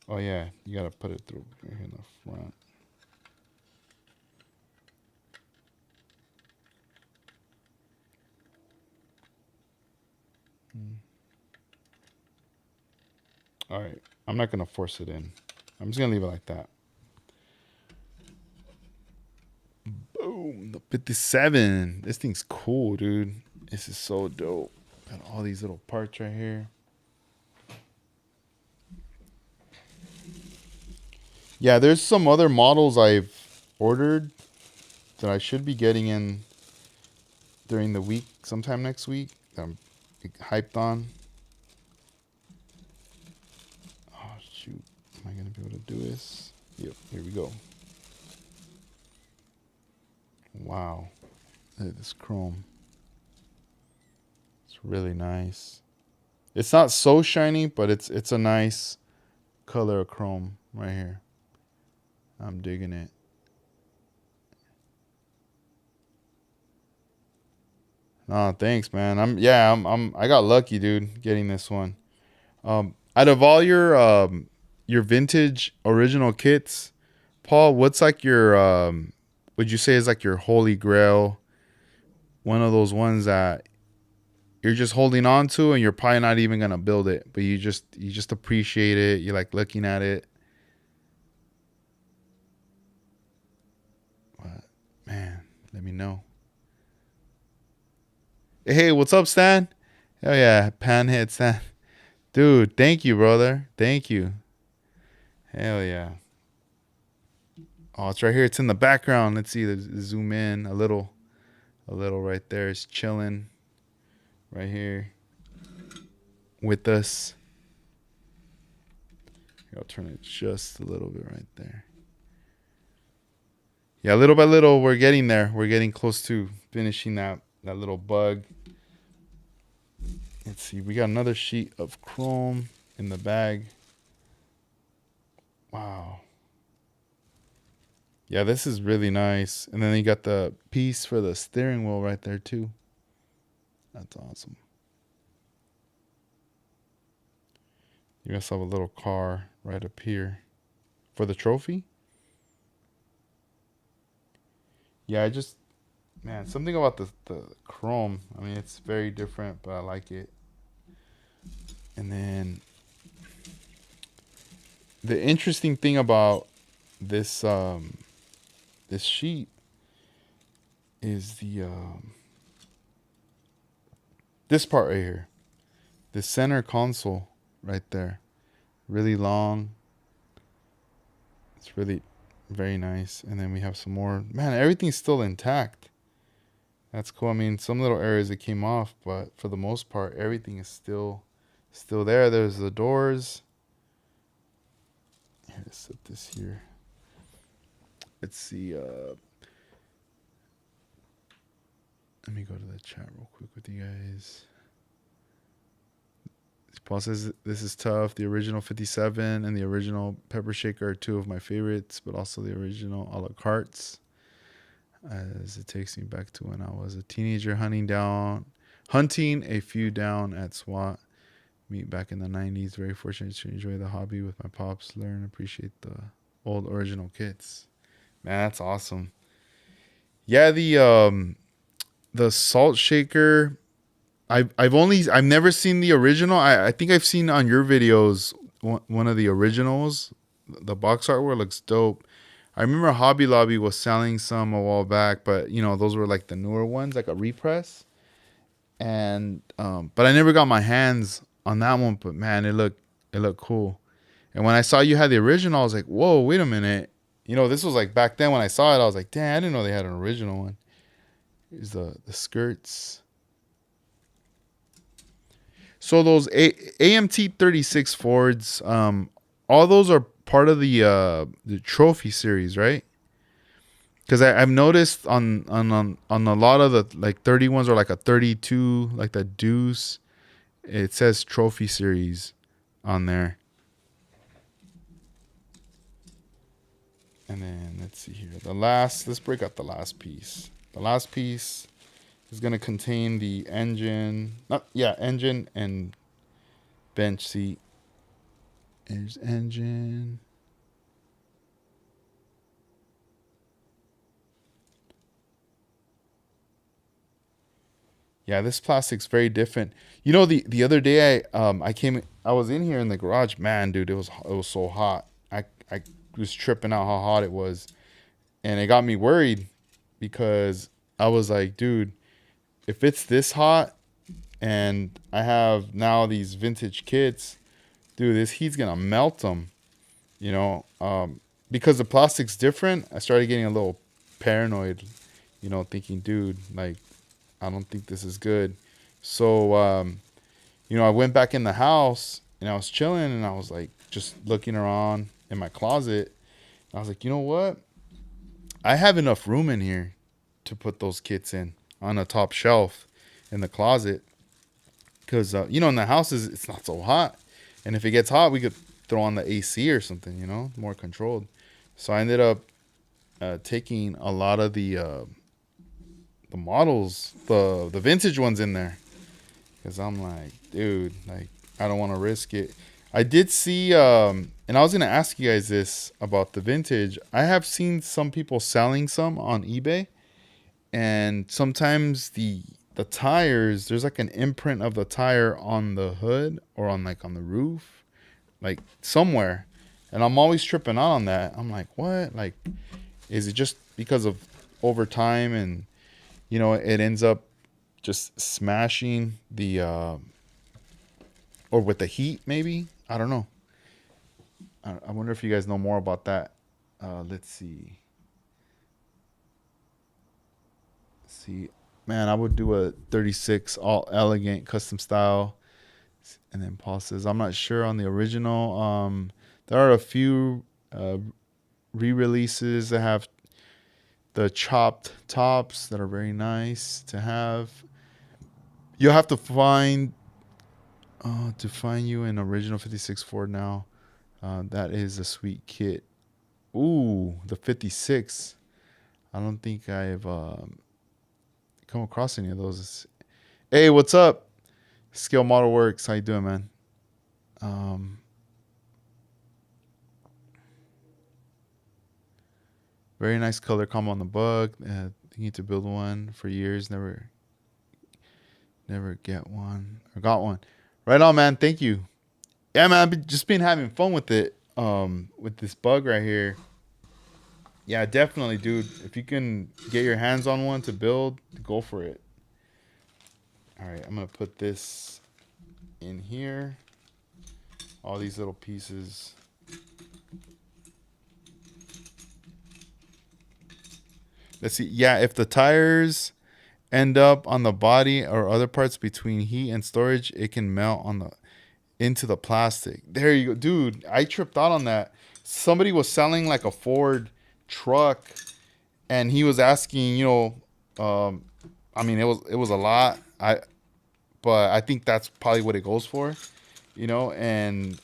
Oh yeah, you gotta put it through here in the front. All right, I'm not gonna force it in. I'm just gonna leave it like that. Boom, the 57. This thing's cool, dude. This is so dope. Got all these little parts right here. Yeah, there's some other models I've ordered that I should be getting in during the week, sometime next week, that I'm hyped on. Oh, shoot. Am I going to be able to do this? Yep, here we go. Wow. This chrome. It's really nice. It's not so shiny, but it's a nice color of chrome right here. I'm digging it. Oh, thanks, man. I got lucky, dude, getting this one. Out of all your vintage original kits, Paul, what's like your would you say is like your holy grail? One of those ones that you're just holding on to and you're probably not even gonna build it, but you just appreciate it. You like looking at it. But man, let me know. Hey, what's up, Stan? Oh yeah, Panhead Stan. Dude, thank you, brother. Thank you. Hell yeah. Oh, it's right here. It's in the background. Let's see. Let's zoom in a little right there. It's chilling right here with us. Here, I'll turn it just a little bit right there. Yeah, little by little, we're getting there. We're getting close to finishing that little bug. Let's see. We got another sheet of chrome in the bag. Wow. Yeah, this is really nice. And then you got the piece for the steering wheel right there too. That's awesome. You guys have a little car right up here for the trophy. Yeah, man, something about the chrome. I mean, it's very different, but I like it. And then the interesting thing about this this sheet is the this part right here, the center console right there, really long. It's really very nice. And then we have some more. Man, everything's still intact. That's cool. I mean, some little areas that came off, but for the most part, everything is still there. There's the doors. Here, let's set this here. Let's see. Let me go to the chat real quick with you guys. Paul says this is tough. The original 57 and the original Pepper Shaker are two of my favorites, but also the original a la cartes, as it takes me back to when I was a teenager hunting a few down at SWAT meet back in the 90s. Very fortunate to enjoy the hobby with my pops, learn, appreciate the old original kits. Man, that's awesome. Yeah, the salt shaker, I've never seen the original. I think I've seen on your videos one of the originals. The box artwork looks dope. I remember Hobby Lobby was selling some a while back, but those were like the newer ones, like a repress. And but I never got my hands on that one. But man, it looked cool. And when I saw you had the original, I was like, whoa, wait a minute. This was like back then when I saw it, I was like, damn, I didn't know they had an original one. Here's the skirts. So those AMT 36 Fords, all those are part of the trophy series, right? Because I've noticed on a lot of the like 31s or like a 32, like the Deuce, it says trophy series on there. And then let's see here. Let's break out the last piece. The last piece is going to contain the engine and bench seat. There's engine. Yeah, this plastic's very different. The other day I was in here in the garage, man, dude, it was so hot. I was tripping out how hot it was. And it got me worried because I was like, dude, if it's this hot and I have now these vintage kits, dude, this heat's gonna melt them, because the plastic's different. I started getting a little paranoid, thinking, dude, like, I don't think this is good. So, I went back in the house and I was chilling and I was like, just looking around in my closet. And I was like, you know what? I have enough room in here to put those kits in. on a top shelf in the closet because in the houses it's not so hot, and if it gets hot, we could throw on the AC or something, more controlled. So I ended up taking a lot of the models, the vintage ones in there, because I'm like, dude, like I don't want to risk it. I did see, and I was gonna ask you guys this about the vintage. I have seen some people selling some on eBay, and sometimes the tires, there's like an imprint of the tire on the hood or on the roof, like somewhere, and I'm always tripping out on that. I'm like, what? Like, is it just because of over time and it ends up just smashing the or with the heat maybe? I don't know. I wonder if you guys know more about that. Let's see. See, man, I would do a 36 all elegant custom style. And then Paul says, I'm not sure on the original. There are a few re-releases that have the chopped tops that are very nice to have. You'll have to find you an original 56 Ford now. That is a sweet kit. Ooh, the 56. I don't think I've come across any of those. Hey, what's up? Scale Model Works. How you doing, man? Very nice color combo on the Bug. Need to build one for years. Never get one or got one. Right on, man. Thank you. Yeah, man. I've just been having fun with it. With this Bug right here. Yeah, definitely, dude. If you can get your hands on one to build, go for it. All right, I'm gonna put this in here. All these little pieces. Let's see. Yeah, if the tires end up on the body or other parts between heat and storage, it can melt into the plastic. There you go, dude. I tripped out on that. Somebody was selling like a Ford truck, and he was asking, I mean, it was a lot. But I think that's probably what it goes for, and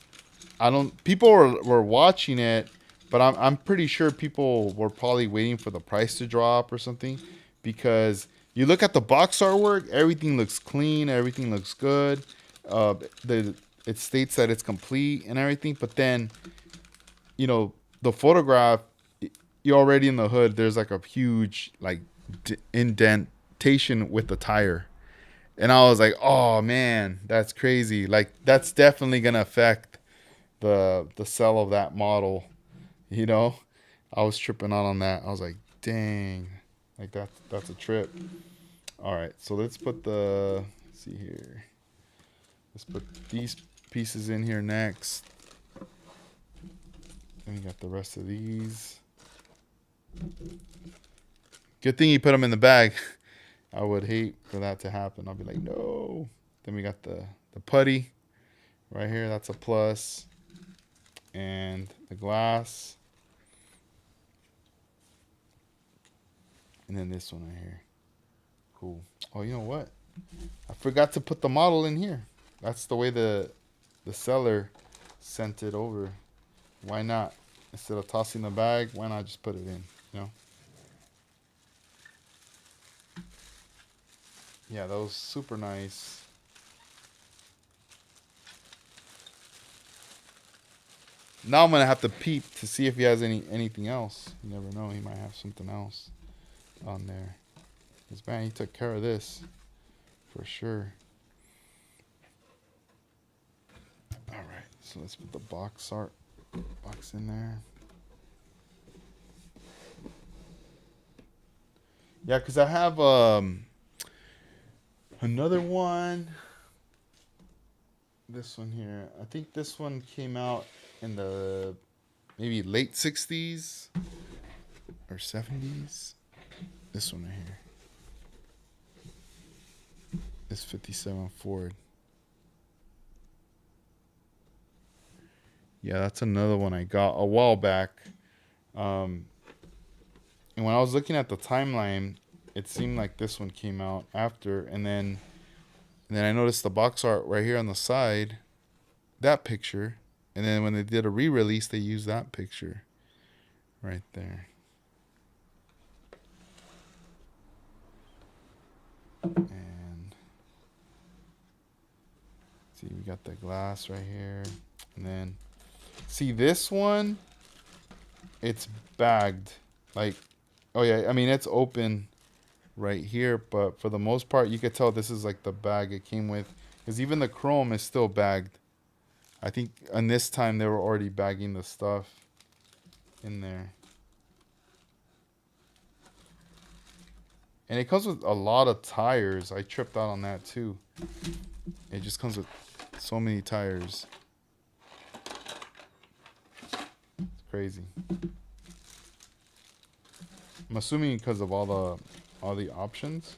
I don't. People were watching it, but I'm pretty sure people were probably waiting for the price to drop or something, because you look at the box artwork, everything looks clean, everything looks good. It states that it's complete and everything, but then, the photograph, you're already in the hood. There's like a huge like indentation with the tire. And I was like, oh man, that's crazy. Like that's definitely gonna affect the sell of that model. You know, I was tripping out on that. I was like, dang, like that's a trip. All right, so let's put let's see here. Let's put these pieces in here next. Then we got the rest of these. Good thing you put them in the bag. I would hate for that to happen. I'll be like, no. Then we got the putty right here. That's a plus. And the glass. And then this one right here. Cool. Oh, you know what? I forgot to put the model in here. That's the way the seller sent it over. Why not? Instead of tossing the bag, why not just put it in, Yeah, that was super nice. Now I'm gonna have to peep to see if he has anything else. You never know, he might have something else on there. Cause man, he took care of this for sure. All right, so let's put the box in there. Yeah, cause I have another one. This one here. I think this one came out in the maybe late 60s or 70s. This one right here. This 57 Ford. Yeah, that's another one I got a while back. And when I was looking at the timeline, it seemed like this one came out after, and then I noticed the box art right here on the side, that picture, and then when they did a re-release, they used that picture right there. And see, we got the glass right here, and then see this one, it's bagged. Like, oh yeah, I mean it's open right here, but for the most part, you could tell this is like the bag it came with, because even the chrome is still bagged. I think on this time they were already bagging the stuff in there. And it comes with a lot of tires. I tripped out on that too. It just comes with so many tires. It's crazy. I'm assuming because of all the options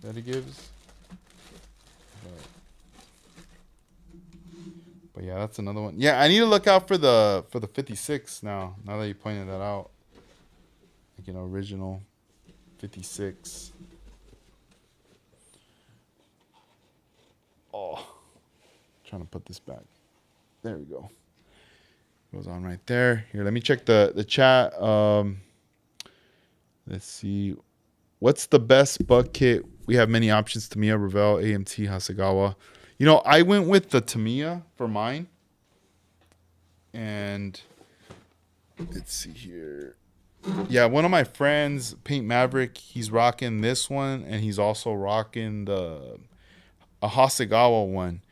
that it gives. But yeah, that's another one. Yeah, I need to look out for the 56 now. Now that you pointed that out, like an original 56. Oh, trying to put this back. There we go. Goes on right there. Here, let me check the chat. Let's see. What's the best buck kit? We have many options: Tamiya, Revell, AMT, Hasegawa. You know, I went with the Tamiya for mine. And let's see here. Yeah, one of my friends, Paint Maverick, he's rocking this one, and he's also rocking a Hasegawa one.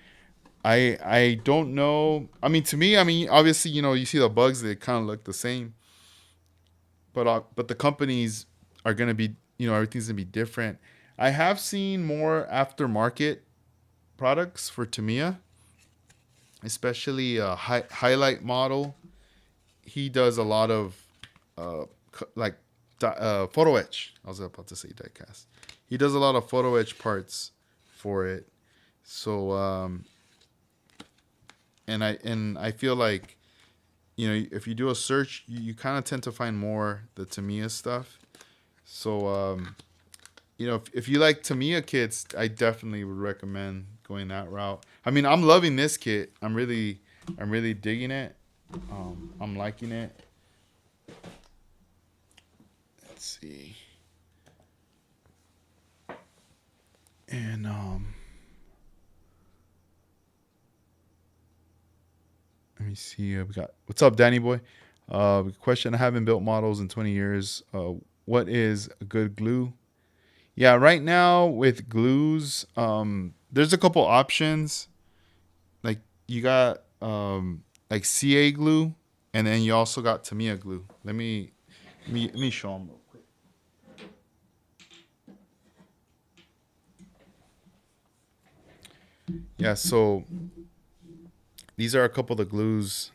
I don't know. I mean, to me, I mean, obviously, you know, you see the bugs; they kind of look the same. But the companies are gonna be, you know, everything's gonna be different. I have seen more aftermarket products for Tamiya, especially a highlight model. He does a lot of like photo etch. I was about to say diecast. He does a lot of photo etch parts for it. So and I feel like, you know, if you do a search, you kind of tend to find more the Tamiya stuff. So you know, if you like Tamiya kits, I definitely would recommend going that route. I mean, I'm loving this kit. I'm really digging it. I'm liking it. Let's see. And let me see. We got, what's up, Danny boy? Question: I haven't built models in 20 years. What is a good glue? Yeah, right now with glues, there's a couple options. Like you got like CA glue, and then you also got Tamiya glue. Let me show them real quick. Yeah, so these are a couple of the glues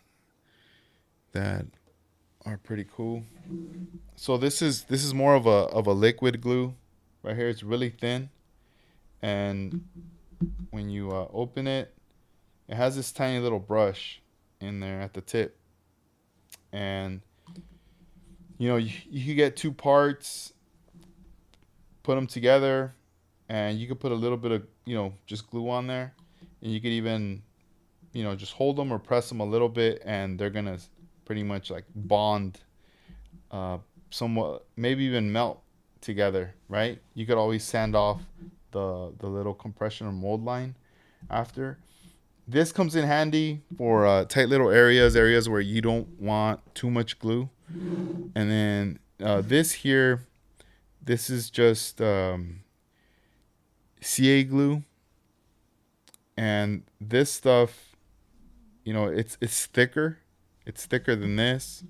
that are pretty cool. So this is more of a liquid glue. Right here, it's really thin, and when you open it, it has this tiny little brush in there at the tip, and you know you could get two parts, put them together, and you could put a little bit of, you know, just glue on there, and you could even, you know, just hold them or press them a little bit, and they're gonna pretty much like bond, uh, somewhat, maybe even melt together, right? You could always sand off the little compression or mold line after. This comes in handy for tight little areas where you don't want too much glue. And then this here, this is just CA glue, and this stuff, you know, it's thicker. It's thicker than this,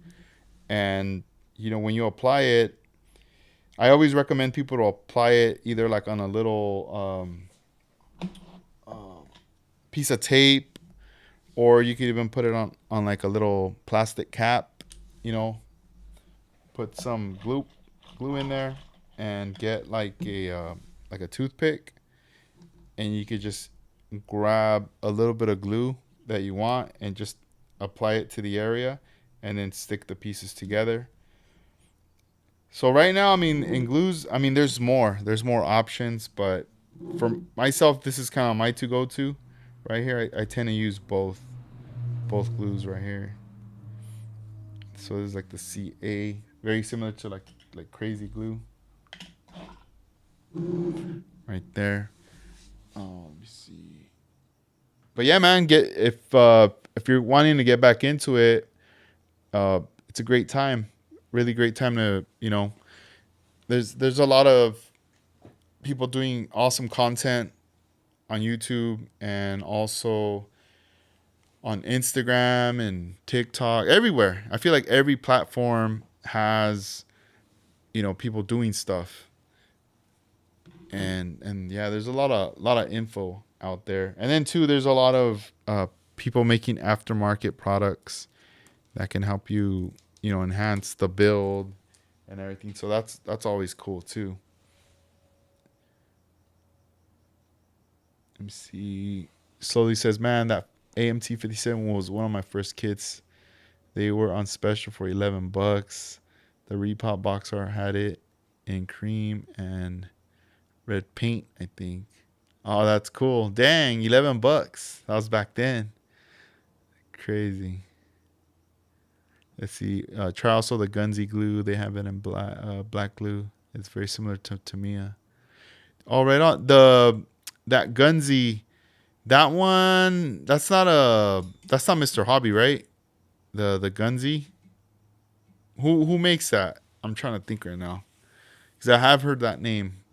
and you know, when you apply it, I always recommend people to apply it either like on a little piece of tape, or you could even put it on like a little plastic cap. You know, put some glue in there, and get like a toothpick, and you could just grab a little bit of glue that you want and just apply it to the area, and then stick the pieces together. So right now, I mean, in glues, I mean, there's more options, but for myself, this is kind of my to go to. Right here, I tend to use both glues right here. So there's like the CA, very similar to like Crazy Glue right there. Let me see. But yeah, man, get if you're wanting to get back into it, it's a great time. Really great time to there's a lot of people doing awesome content on YouTube and also on Instagram and TikTok, everywhere. I feel like every platform has, people doing stuff. And yeah, there's a lot of info out there. And then too, there's a lot of people making aftermarket products that can help you, enhance the build and everything. So that's always cool too. Let me see. Slowly says, man, that AMT 57 was one of my first kits. They were on special for $11. The Repop box art had it in cream and red paint, I think. Oh, that's cool. Dang, $11. That was back then. Crazy. Let's see. Try also the Gunzy glue. They have it in black glue. It's very similar to Tamiya. Oh, right on. That Gunzy, that one. That's not Mr. Hobby, right? The Gunzy. Who makes that? I'm trying to think right now because I have heard that name.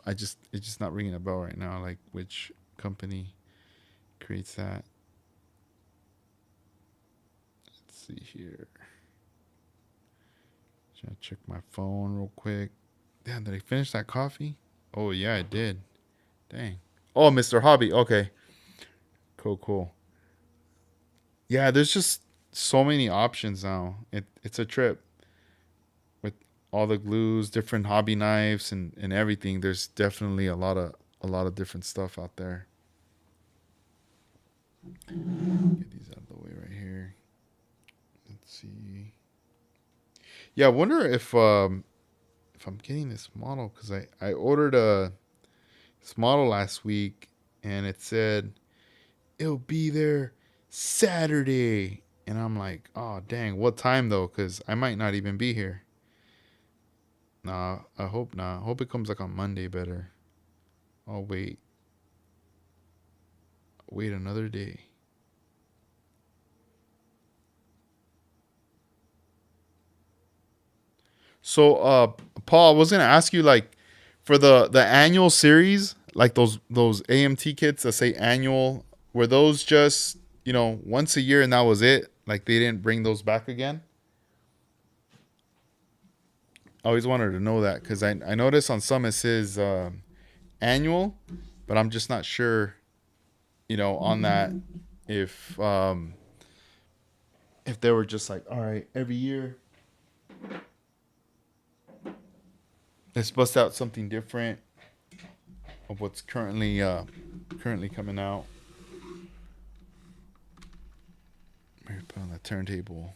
It's just not ringing a bell right now. Like which company creates that? Let's see here. Trying to check my phone real quick. Damn, did I finish that coffee? Oh yeah, I did. Dang. Oh, Mr. Hobby. Okay. Cool, cool. Yeah, there's just so many options now. It's a trip with all the glues, different hobby knives, and everything. There's definitely a lot of different stuff out there. Get these out of the way right here. Let's see. Yeah, I wonder if I'm getting this model because I ordered this model last week and it said it'll be there Saturday. And I'm like, oh, dang, what time though? Because I might not even be here. Nah, I hope not. I hope it comes like on Monday better. I'll wait another day. So, Paul, I was gonna ask you like for the annual series, like those AMT kits that say annual, were those just once a year and that was it? Like they didn't bring those back again? I always wanted to know that because I noticed on some it says annual, but I'm just not sure, on that if if they were just like, all right, every year let's bust out something different of what's currently coming out. Maybe put on the turntable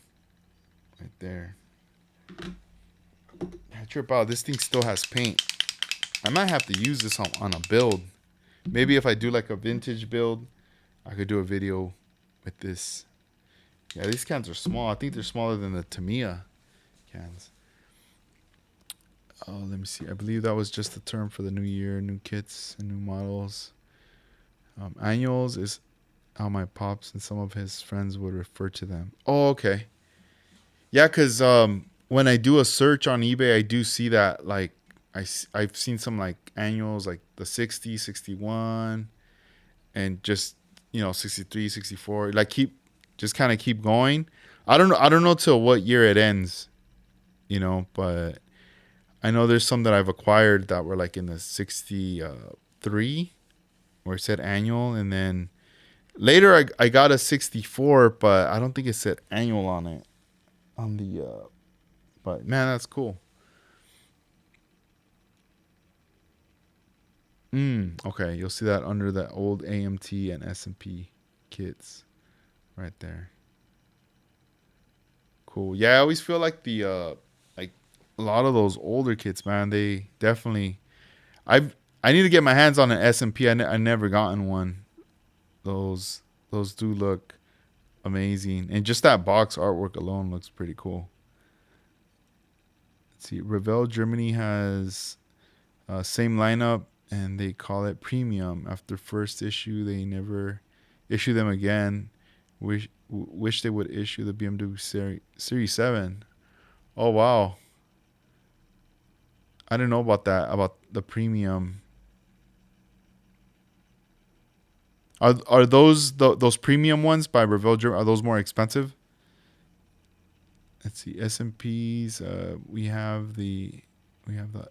right there. I trip out. This thing still has paint. I might have to use this on a build. Maybe if I do like a vintage build, I could do a video with this. Yeah, these cans are small. I think they're smaller than the Tamiya cans. Oh, let me see. I believe that was just the term for the new year, new kits and new models. Annuals is how my pops and some of his friends would refer to them. Oh, okay. Yeah, because when I do a search on eBay, I do see that like I've seen some like annuals like the 60, 61, and just 63, 64. Like just kind of keep going. I don't know till what year it ends, but I know there's some that I've acquired that were like in the 63 where it said annual, and then later I got a 64, but I don't think it said annual on it on the but man, that's cool. Okay, you'll see that under the old AMT and S&P kits right there. Cool. Yeah, I always feel like the like a lot of those older kits, man, they definitely. I need to get my hands on an S&P. I never gotten one. Those those do look amazing, and just that box artwork alone looks pretty cool. Let's see, Revell Germany has same lineup, and they call it premium. After first issue, they never issue them again. Wish they would issue the BMW Series 7. Oh wow, I didn't know about that, about the premium. Are those premium ones by Revell Germany, are those more expensive? Let's see, S&Ps. We have the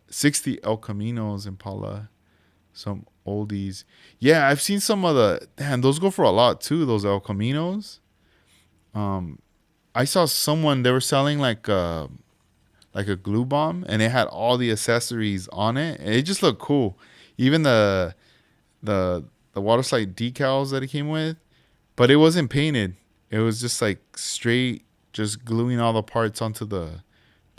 60 El Caminos Impala, some oldies. Yeah, I've seen some of the. Damn, those go for a lot too. Those El Caminos. Um, I saw someone, they were selling like a glue bomb, and it had all the accessories on it. And it just looked cool. Even the the water slide decals that it came with, but it wasn't painted. It was just like straight, just gluing all the parts onto the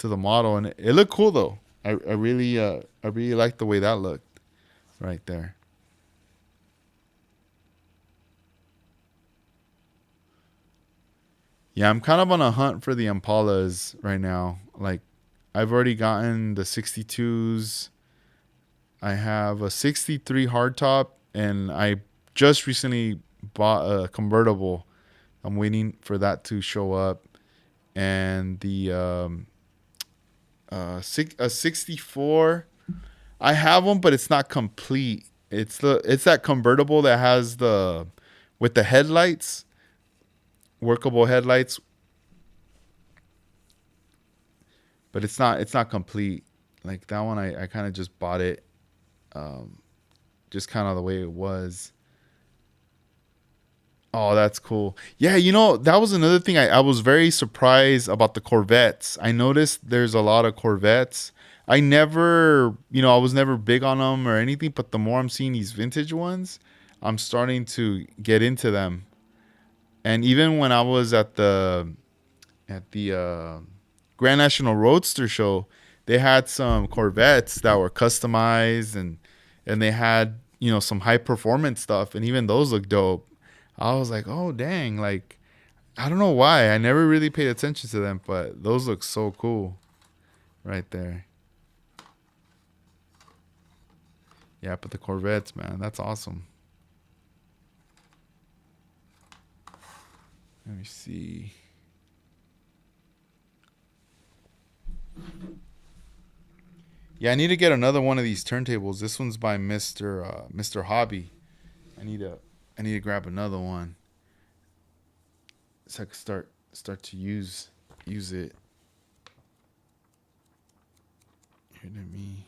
model, and it looked cool though. I really liked the way that looked right there. Yeah, I'm kind of on a hunt for the Impalas right now. Like, I've already gotten the 62s. I have a 63 hardtop, and I just recently bought a convertible. I'm waiting for that to show up, and the a 64. I have one, but it's not complete. It's that convertible that has the with the headlights, workable headlights, but it's not complete. Like that one, I kind of just bought it, um, just kind of the way it was. Oh, that's cool. Yeah, that was another thing. I was very surprised about the Corvettes. I noticed there's a lot of Corvettes. I was never big on them or anything, but the more I'm seeing these vintage ones, I'm starting to get into them. And even when I was at the Grand National Roadster show, they had some Corvettes that were customized, and they had, some high performance stuff, and even those look dope. I was like, oh dang, like I don't know why. I never really paid attention to them, but those look so cool right there. Yeah, but the Corvettes, man, that's awesome. Let me see. Yeah, I need to get another one of these turntables. This one's by Mr. Hobby. I need to I need to grab another one so I can start to use it. Here, let me.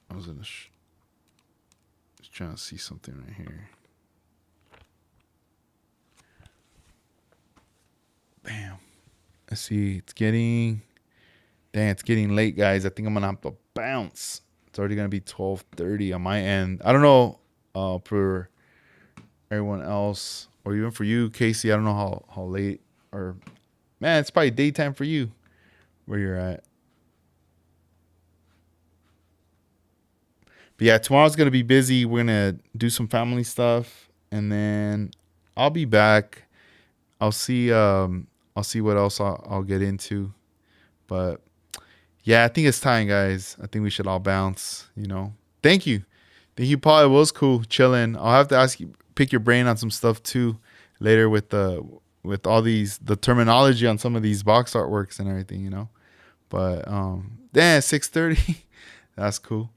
I was just trying to see something right here. Bam. Let's see. It's getting late, guys. I think I'm gonna have to bounce. It's already gonna be 12:30 on my end. I don't know for everyone else, or even for you, Casey. I don't know how late, or man, it's probably daytime for you where you're at. But yeah, tomorrow's gonna be busy. We're gonna do some family stuff, and then I'll be back. I'll see. I'll see what else I'll get into. But yeah, I think it's time, guys. I think we should all bounce. Thank you, Paul. It was cool chilling. I'll have to pick your brain on some stuff too later with all the terminology on some of these box artworks and everything. But damn, 6:30. That's cool.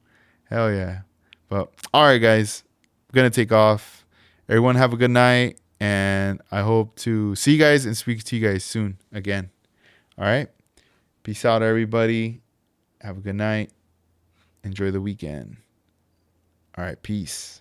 Hell yeah. But all right, guys, I'm gonna take off. Everyone have a good night, and I hope to see you guys and speak to you guys soon again. All right. Peace out, everybody. Have a good night. Enjoy the weekend. All right. Peace.